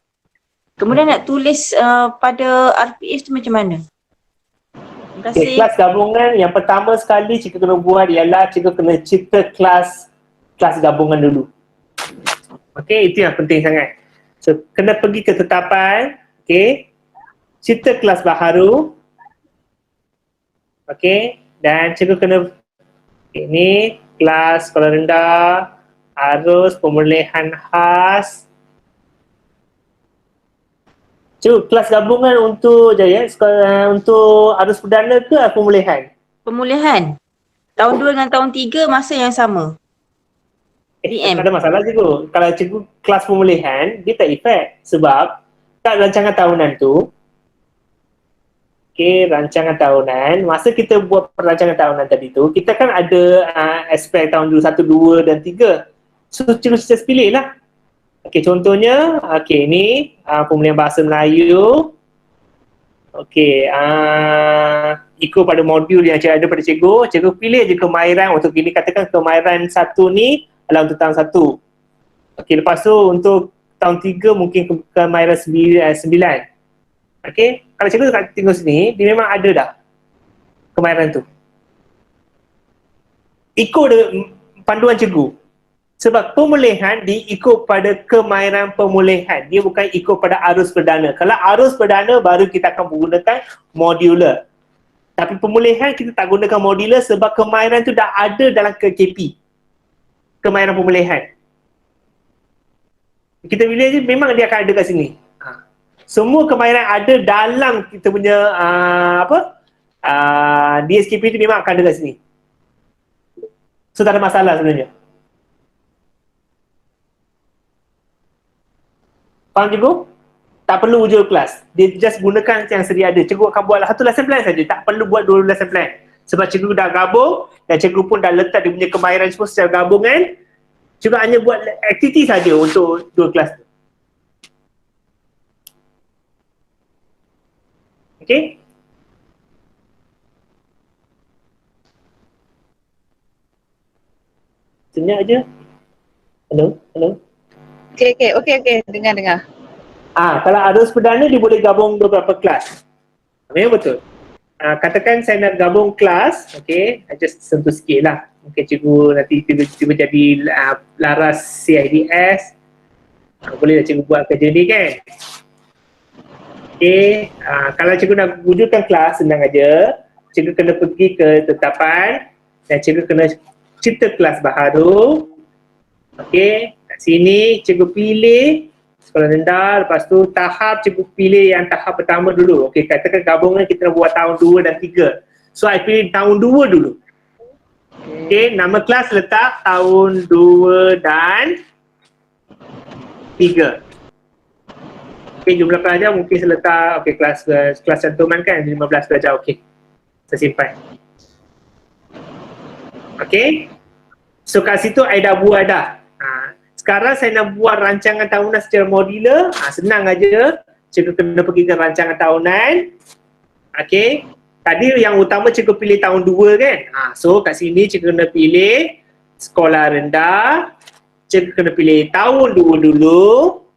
I: Kemudian nak tulis pada RPH tu macam mana? Terima kasih.
B: Kelas gabungan yang pertama sekali cikgu kena buat ialah cikgu kena cipta kelas gabungan dulu. Okey, itu yang penting sangat. So kena pergi ke tetapan, cipta kelas baharu. Okey. Dan cikgu kena ini kelas sekolah rendah, arus pemulihan khas. Cikgu, kelas gabungan untuk sekolah untuk arus perdana ke pemulihan?
I: Pemulihan. Tahun 2 dengan tahun 3 masa yang sama.
B: Tak ada masalah cikgu. Kalau cikgu kelas pemulihan, dia tak efek sebab kat rancangan tahunan tu, rancangan tahunan, masa kita buat perancangan tahunan tadi tu, kita kan ada aspek tahun 1, 2 dan 3. So cikgu just pilih lah. Contohnya, ni pemulihan bahasa Melayu. Ikut pada modul yang cikgu ada pada cikgu pilih je kemahiran untuk ini, katakan kemahiran 1 ni adalah untuk tahun 1. Lepas tu untuk tahun 3 mungkin kemahiran 9. Kalau cikgu tengok sini, dia memang ada dah kemahiran tu. Ikut panduan cikgu. Sebab pemulihan diikut pada kemahiran pemulihan. Dia bukan ikut pada arus perdana. Kalau arus perdana baru kita akan menggunakan modular. Tapi pemulihan kita tak gunakan modular sebab kemahiran tu dah ada dalam KKP. Kemahiran pemulihan. Kita pilih je memang dia akan ada kat sini. Semua kemahiran ada dalam kita punya DSKP tu memang akan ada kat sini. So tak ada masalah sebenarnya. Faham cikgu? Tak perlu ujian kelas. Dia just gunakan yang sedia ada. Cikgu akan buat satu lesson plan saja. Tak perlu buat 2 lesson plan. Sebab cikgu dah gabung dan cikgu pun dah letak dia punya kemahiran semua secara gabungan. Cikgu hanya buat aktiviti saja untuk 2 kelas tu. Okay? Senyap je. Hello?
A: Okey. Dengar.
B: Kalau arus perdana dia boleh gabung beberapa kelas. Memang betul. Katakan saya nak gabung kelas, okay, just sentuh sikit lah. Mungkin cikgu nanti tiba-tiba jadi laras CIDS. Boleh lah cikgu buat kerja ni kan. Okay, kalau cikgu nak wujudkan kelas, senang aja. Cikgu kena pergi ke tetapan dan cikgu kena cipta kelas baru. Okay, kat sini cikgu pilih sekolah rendah, lepas tu tahap cikgu pilih yang tahap pertama dulu. Okey, katakan gabungan kita nak buat tahun 2 dan 3. So, I pilih tahun 2 dulu. Okey, nama kelas letak tahun 2 dan 3. Okey, jumlah pelajar mungkin saya letak, okey, kelas cantuman kan, 15 pelajar, okey. Saya simpan. Okey. So, kat situ I dah buat dah. Sekarang saya nak buat rancangan tahunan secara modular. Senang aja. Cikgu kena pergi ke rancangan tahunan. Okey. Tadi yang utama cikgu pilih tahun 2 kan. So kat sini cikgu kena pilih sekolah rendah. Cikgu kena pilih tahun 2 dulu.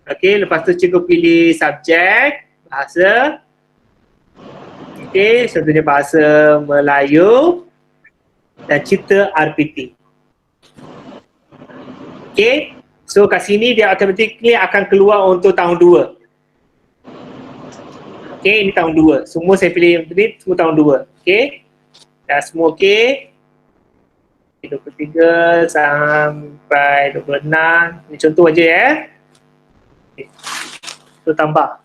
B: Okey, lepas tu cikgu pilih subjek, bahasa. Okey, contohnya bahasa Melayu dan cipta RPT. Okay, so kat sini dia automatically akan keluar untuk tahun 2. Okay, ini tahun 2. Semua saya pilih yang tadi, semua tahun 2. Okay, dah semua okay. 23 sampai 26. Ini contoh aja ya. Okay. So tambah.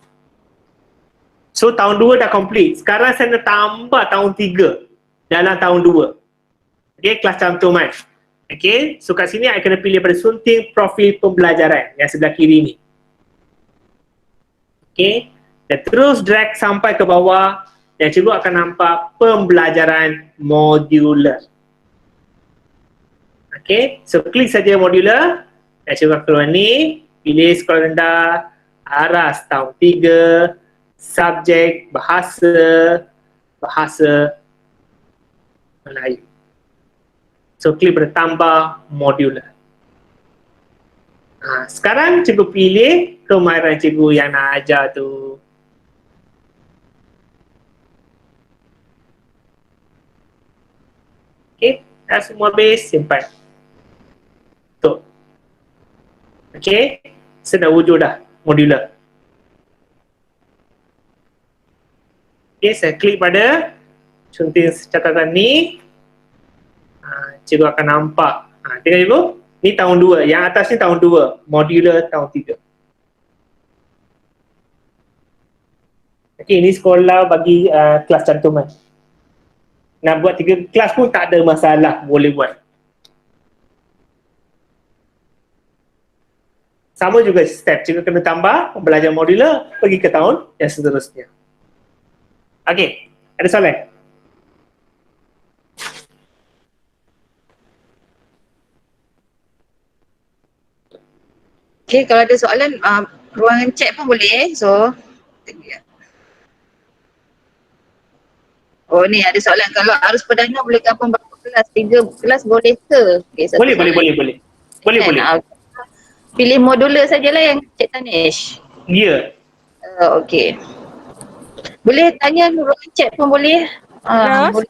B: So tahun 2 dah complete. Sekarang saya nak tambah tahun 3 dalam tahun 2. Okay, kelas cantuman. Okay, so kat sini I kena pilih pada sunting profil pembelajaran yang sebelah kiri ni. Okay, dan terus drag sampai ke bawah dan cikgu akan nampak pembelajaran modular. Okay, so klik saja modular dan cikgu akan keluar ni, pilih sekolah rendah, aras tahun 3, subjek bahasa Melayu. So, klik pada tambah modular. Sekarang cikgu pilih kemahiran cikgu yang nak ajar tu. Okay, dah semua habis, simpan. Tu. Okay, saya dah wujud dah modular. Okay, saya klik pada sunting catatan ni. Cikgu akan nampak. Tengok cikgu, ni tahun 2. Yang atas ni tahun 2. Modular tahun 3. Okey, ini sekolah bagi kelas cantuman. Nak buat 3 kelas pun tak ada masalah. Boleh buat. Sama juga step. Cikgu kena tambah, belajar modular, pergi ke tahun yang seterusnya. Okey, ada soalan?
A: Okay, kalau ada soalan, ruangan chat pun boleh. So, oh ni ada soalan. Kalau arus perdana boleh gabung berapa kelas? 3 kelas boleh ke? Okay,
B: Boleh.
A: Pilih modular sajalah yang Cik Tanish.
B: Ya.
A: Okay. Boleh tanya ruangan chat pun boleh.
K: Terus,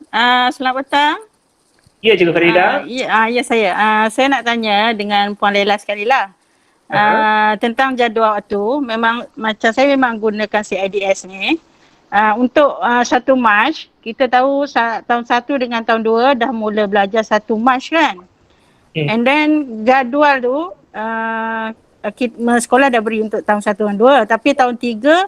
K: selamat petang.
B: Ya, Cikgu Farida.
K: Ya saya. Saya nak tanya dengan Puan Laila sekali lah. Tentang jadual waktu, memang macam saya memang gunakan CIDS ni. Untuk 1 Mac, kita tahu tahun 1 dengan tahun 2 dah mula belajar 1 Mac kan. And then jadual tu, sekolah dah beri untuk tahun 1 dan 2. Tapi tahun 3,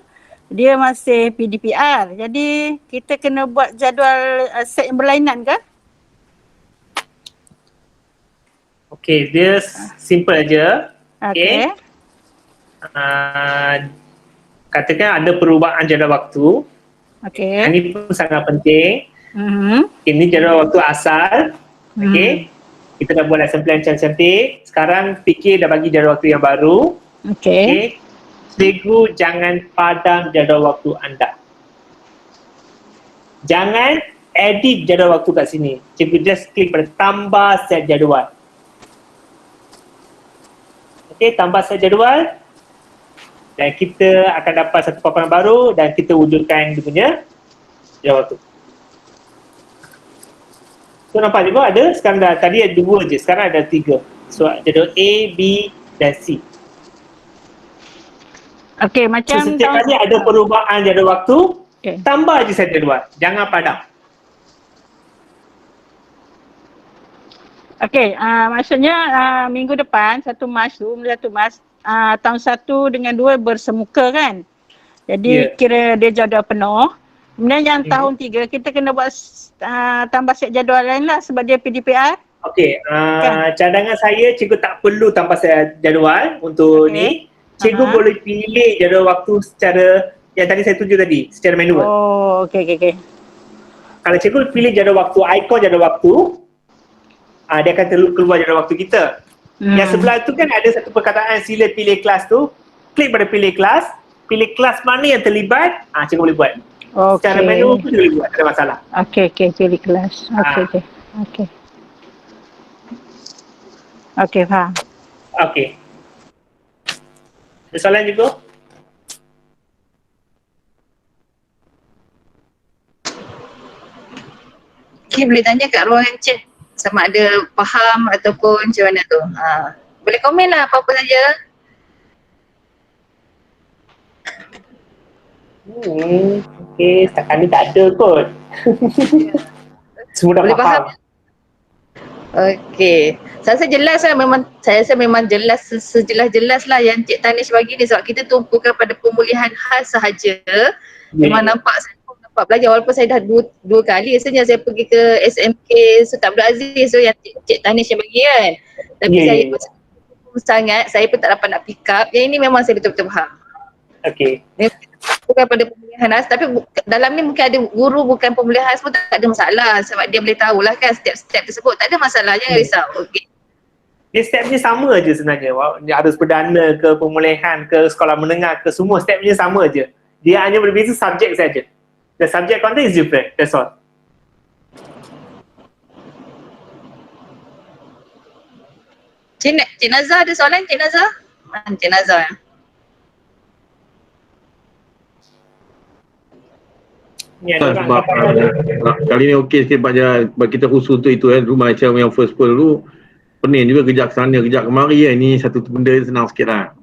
K: dia masih PDPR. Jadi kita kena buat jadual set yang berlainan ke?
B: Okey, dia simple aja.
K: Okey.
B: Katakan ada perubahan jadual waktu.
K: Okey.
B: Ini pun sangat penting.
K: Mhm.
B: Ini jadual waktu asal. Okey. Kita dah buat lesson plan cantik. Sekarang fikir dah bagi jadual waktu yang baru.
K: Okey.
B: Cikgu jangan padam jadual waktu anda. Jangan edit jadual waktu kat sini. Cikgu just klik pada tambah set jadual. Okey, tambah set jadual. Dan kita akan dapat satu paparan baru dan kita wujudkan dia punya jadual waktu. So nampak juga ada, sekarang dah, tadi ada 2 je, sekarang ada 3. So jadual A, B dan C.
K: Okey, macam
B: so, setiap kali ada perubahan jadual waktu, tambah je set jadual. Jangan padam.
K: Okey, maksudnya minggu depan 1 Mac tu, mula 1 Mac, tahun 1 dengan 2 bersemuka kan. Jadi kira dia jadual penuh. Kemudian yang tahun 3 kita kena buat tambah set jadual lain lah sebab dia PDPR.
B: Okey, cadangan saya cikgu tak perlu tambah set jadual untuk ni. Cikgu boleh pilih jadual waktu secara yang tadi saya tunjuk tadi, secara manual.
K: Oh, okey.
B: Kalau cikgu pilih jadual waktu, ikon jadual waktu, dia akan keluar jadual waktu kita. Yang sebelah tu kan ada satu perkataan sila pilih kelas tu. Klik pada pilih kelas mana yang terlibat, cikgu boleh buat. Secara manual tu boleh buat, tak ada masalah.
K: Okey, pilih kelas. Okey, faham.
B: Okey. Ada soalan juga?
A: Okay, boleh tanya kat ruangan chat sama ada faham ataupun macam mana tu. Boleh komen lah apa-apa saja.
B: Okey, setakat ni tak ada kot. Semua dah
A: Boleh
B: faham.
A: Okey. Saya rasa jelas lah, saya rasa memang jelas sejelas-jelas lah yang Cik Tanish bagi ni sebab kita tumpukan pada pemulihan khas sahaja. Memang nampak saya pun nampak belajar walaupun saya dah dua kali rasanya saya pergi ke SMK Sultan Abdul Aziz so yang Cik Tanish yang bagi kan. Tapi saya pun sangat, saya pun tak dapat nak pick up. Yang ini memang saya betul-betul faham.
B: Okey.
A: Bukan pada pemulihan khas tapi dalam ni mungkin ada guru bukan pemulihan khas pun tak ada masalah sebab dia boleh tahulah kan step-step tersebut. Tak ada masalah, jangan risau. Okey.
B: Dia stepnya sama je sebenarnya. Harus perdana ke pemulihan ke sekolah menengah ke semua stepnya sama je. Dia hanya berbeza subjek saja. The subject content is different. That's all.
A: Cik Nazar ada soalan Cik Nazar? Cik Nazar.
C: Sebab kali ni okey sikit sebab kita khusus untuk itu rumah macam yang first pearl tu pening juga kejap sana kejap kemari ni satu benda senang sikit lah.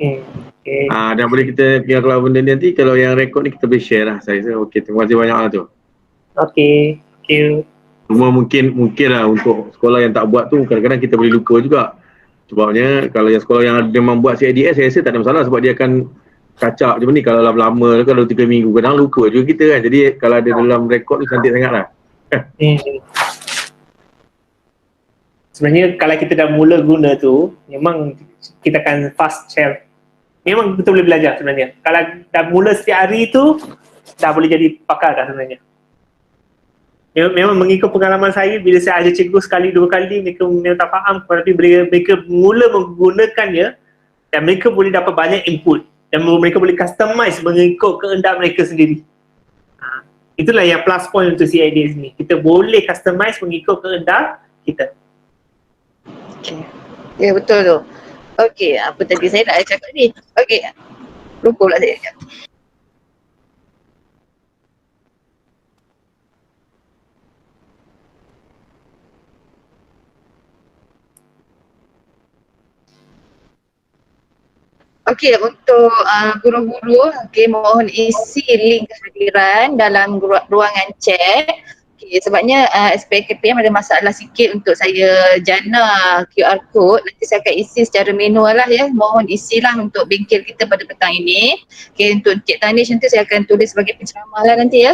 B: Okay.
C: Dan boleh kita kalau benda ni nanti kalau yang rekod ni kita boleh share lah. Saya rasa okey, terima kasih banyak lah tu.
B: Okay, thank you.
C: Cuma mungkin lah untuk sekolah yang tak buat tu kadang-kadang kita boleh lupa juga. Sebabnya kalau yang sekolah yang memang buat CIDS saya rasa tak ada masalah sebab dia akan kacak macam ni kalau lama-lama kalau 3 minggu kadang lupa juga kita kan. Jadi kalau ada dalam rekod tu cantik sangat lah.
B: Sebenarnya kalau kita dah mula guna tu memang kita akan fast share. Memang kita boleh belajar sebenarnya. Kalau dah mula setiap hari tu dah boleh jadi pakar dah sebenarnya. Memang mengikut pengalaman saya bila saya ajar cikgu sekali dua kali mereka memang tak faham tapi bila mereka mula menggunakannya dan mereka boleh dapat banyak input dan mereka boleh customize mengikut kehendak mereka sendiri. Itulah yang plus point untuk CIDS ni. Kita boleh customize mengikut kehendak kita.
A: Okay. Ya betul tu. Okey, apa tadi saya nak cakap ni? Okey. Lupa pula saya cakap. Okey, untuk guru-guru, mohon isi link kehadiran dalam ruangan chat. Okey, sebabnya SPKPM ada masalah sikit untuk saya jana QR code. Nanti saya akan isi secara manual lah ya. Mohon isilah untuk bengkel kita pada petang ini. Okey, untuk Cik Tanish nanti saya akan tulis sebagai penceramah lah nanti ya.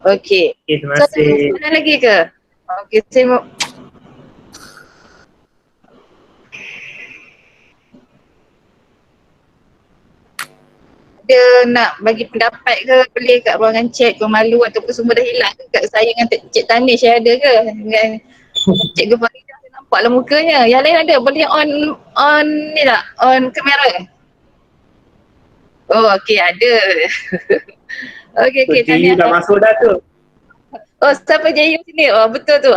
A: Okey.
B: Okay, terima
A: So, ada
B: kasih.
A: soalan lagi ke? Okey, saya mau dia nak bagi pendapat ke boleh kat ruangan chat ke, malu ataupun semua dah hilang ke kat saya dengan Cik Tanish yang ada ke dengan Cikgu Faridah, saya nampaklah mukanya. Yang lain ada boleh on ni tak? On kamera? Oh okey ada. Okey
B: Jadi dah masuk dah tu.
A: Oh siapa Jayu sini? Oh betul tu.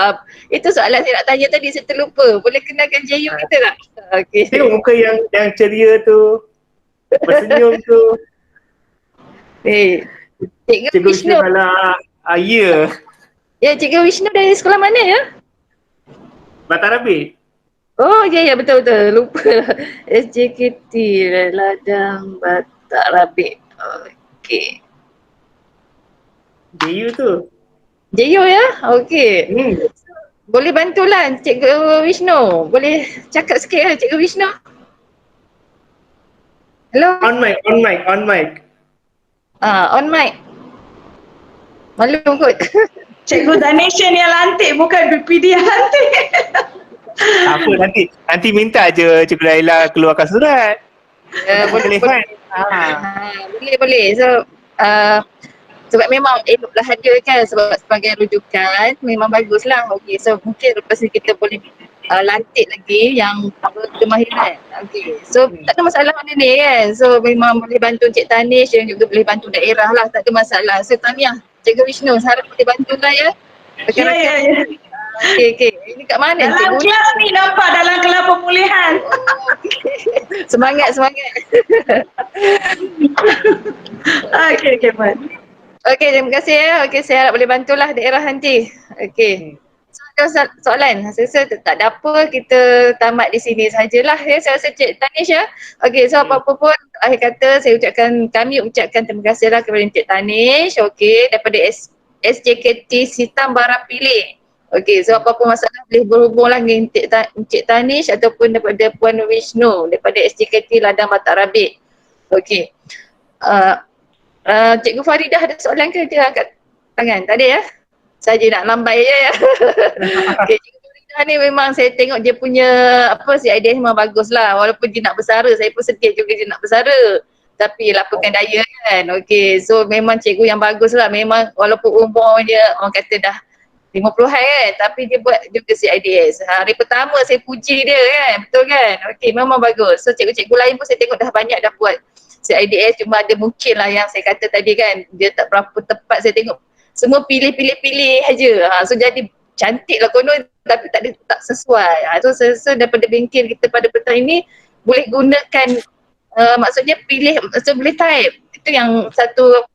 A: Itu soalan saya nak tanya tadi saya terlupa. Boleh kenalkan Jayu kita tak? Okey.
B: Tengok muka yang ceria tu, bersenyum tu.
A: Cikgu Vishnu.
B: Ya.
A: Ya, Cikgu Vishnu dari sekolah mana ya?
B: Matarabi.
A: Oh ya betul-betul. Lupa. SJKT Ladang Batarabi. Okey.
B: Jayu tu.
A: Jayu ya? Okey. Boleh bantulah Cikgu Vishnu. Boleh cakap sikit lah Cikgu Vishnu. Hello?
B: On mic.
A: On mic. Malu kot.
I: Cikgu Danisha yang lantik bukan BPD yang lantik.
B: Apa nanti minta je Cikgu Laila keluarkan surat.
A: Boleh. Boleh. So sebab memang eloklah hadir kan sebab sebagai rujukan memang baguslah. Okey, so mungkin lepas ni kita boleh lantik lagi yang kemahiran. Okey, so tak ada masalah mana ni kan. So memang boleh bantu Cik Tanish dan juga boleh bantu daerah lah, tak ada masalah. So tahniah Cikgu Vishnu, harap boleh bantulah ya.
I: Ya.
A: Okey. Ini kat mana
I: dalam
A: Cikgu?
I: kelas ni nampak dalam kelas pemulihan.
A: Semangat.
I: Okey, Puan.
A: Okey, terima kasih ya. Okey, saya harap boleh bantulah daerah nanti. Okey. So, ada soalan? Saya rasa tak ada apa, kita tamat di sini sajalah ya. Saya rasa Cik Tanish ya. Okey, so apa-apa pun akhir kata kami ucapkan terima kasihlah kepada Cik Tanish. Okey, daripada SJKT Sitam Bara Pilih. Okey, so apa-apa masalah boleh berhubunglah dengan Cik Tanish ataupun daripada Puan Vishnu daripada SJKT Ladang Batarabi. Okey. Cikgu Faridah ada soalan ke? Dia angkat tangan. Tak ada ya? Saja nak lambai je ya. Okay, Cikgu Faridah ni memang saya tengok dia punya idea memang bagus lah. Walaupun dia nak bersara, saya pun sedih juga dia nak bersara. Tapi lapakan daya kan. Okay, so memang cikgu yang bagus lah. Memang walaupun umur dia orang kata dah 50-an kan, tapi dia buat juga CIDS. Hari pertama saya puji dia kan, betul kan? Okay, memang bagus. So cikgu-cikgu lain pun saya tengok dah banyak dah buat CIDS, cuma ada mungkin lah yang saya kata tadi kan, dia tak berapa tepat. Saya tengok semua pilih aja. So jadi cantik lah konon tapi tak sesuai. So saya rasa daripada bengkel kita pada petang ini boleh gunakan maksudnya pilih, boleh type. Itu yang satu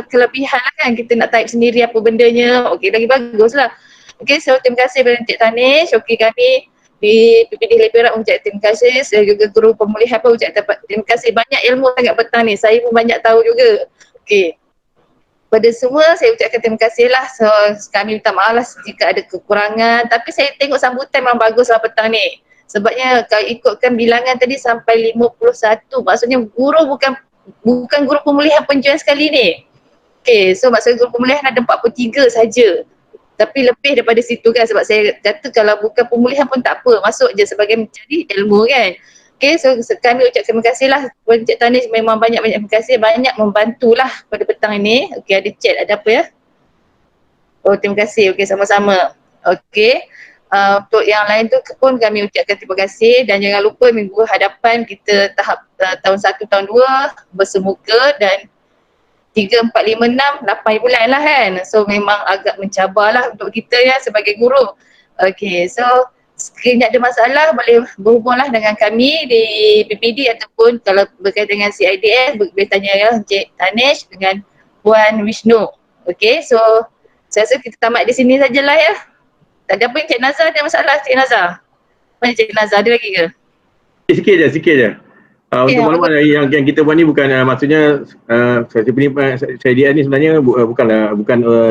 A: kelebihan lah kan, kita nak type sendiri apa bendanya. Okey, lagi bagus lah. Okey, so terima kasih kepada Cik Tanish. Okey, kami di PPD Leperak ucap terima kasih. Saya juga guru pemulihan pun ucap terima kasih. Banyak ilmu sangat petang ni, saya pun banyak tahu juga. Okey, pada semua saya ucapkan terima kasih lah. So kami minta maaf lah jika ada kekurangan, tapi saya tengok sambutan memang bagus lah petang ni. Sebabnya kalau ikutkan bilangan tadi sampai 51, maksudnya guru bukan guru pemulihan penjualan sekali ni. Okay, so maksudnya guru pemulihan ada 43 saja. Tapi lebih daripada situ kan, sebab saya kata kalau bukan pemulihan pun tak apa, masuk je sebagai mencari ilmu kan. Okay, so kami ucap terima kasih lah kepada Cik Tanish, memang banyak-banyak terima kasih, banyak membantulah pada petang ini. Okay, ada chat, ada apa ya? Oh, terima kasih. Okay, sama-sama. Okay. Untuk yang lain tu pun kami ucapkan terima kasih dan jangan lupa minggu hadapan kita tahap tahun 1, tahun 2 bersemuka dan 3, 4, 5, 6, 8 bulan lah kan. So memang agak mencabarlah untuk kita ya sebagai guru. Okay, so sekiranya ada masalah boleh berhubunglah dengan kami di PPD ataupun kalau berkaitan dengan CIDS boleh tanya ya Cik Tanish dengan Puan Vishnu. Okay, so saya rasa kita tamat di sini sajalah ya. Tak ada apa yang Cik Nazar ada masalah Cik Nazar? Mana Cik Nazar ada lagi ke?
C: Sikit je. Untuk maklumat yang kita buat ni bukan maksudnya saya ni sebenarnya bukan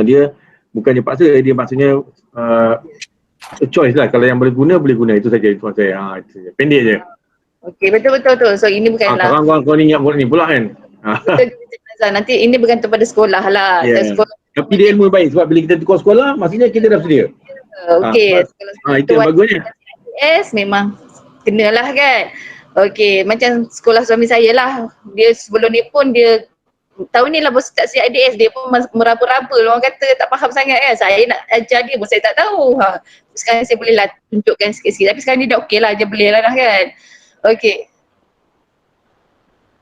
C: dia bukannya paksa, dia maksudnya choice lah. Kalau yang boleh guna itu saja tuan saya. Itu saja. Pendek je.
A: Okey, betul. So ini bukanlah
C: Sekarang kau ni ingat buat ni pula kan.
A: betul, Cik Nazar. Nanti ini bergantung pada sekolah lah. Sekolah
C: Tapi dia ilmu baik sebab bila kita tukar sekolah maksudnya kita dah sedia.
A: okey, sekolah
C: Itu yang bagusnya.
A: IDS memang kenalah kan. Okey, macam sekolah suami saya lah. Dia sebelum ni pun dia tahun ni lah baru start CIDS, dia pun meraba-raba, orang kata tak faham sangat kan. Saya nak ajar dia pun saya tak tahu. Sekarang saya boleh lah tunjukkan sikit-sikit. Tapi sekarang ni dah okey lah, dia boleh lah dah kan. Okey.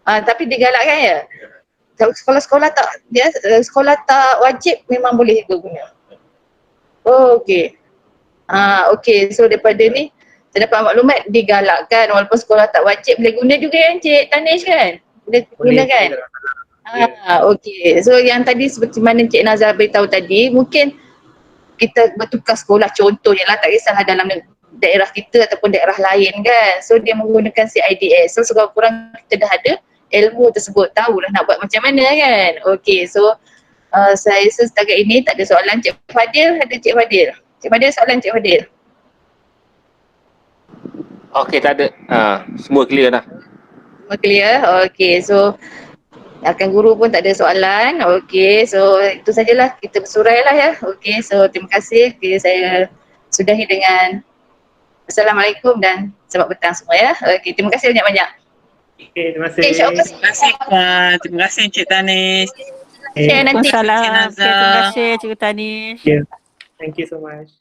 A: Tapi dia galak kan ya? Kalau sekolah-sekolah tak, dia sekolah tak wajib memang boleh guna. Okey. Okey, so daripada ni saya dapat maklumat digalakkan walaupun sekolah tak wajib boleh guna juga kan Cik Tanish kan? Boleh guna kan? Okey. So yang tadi seperti mana Cik Nazar beritahu tadi, mungkin kita bertukar sekolah contohnya lah, tak kisahlah dalam daerah kita ataupun daerah lain kan. So dia menggunakan CIDS. So sekurang-kurang kita dah ada ilmu tersebut, tahulah nak buat macam mana kan. Okey, so saya rasa setakat ini tak ada soalan. Cik Fadil, ada Cik Fadil? Cik Fadil, soalan Cik Fadil?
L: Okey, tak ada. Semua clear dah.
A: Semua clear? Okey, so rakan guru pun tak ada soalan. Okey, so itu sajalah, kita bersurai lah ya. Okey, so terima kasih. Okay, saya sudahi dengan Assalamualaikum dan selamat petang semua ya. Okey, terima kasih banyak-banyak.
B: Okey, terima kasih.
E: Terima kasih Puan. Terima kasih Cik Tanish.
A: Share nanti.
K: Waalaikumsalam. Terima kasih Cik Tanish.
B: Thank you so much.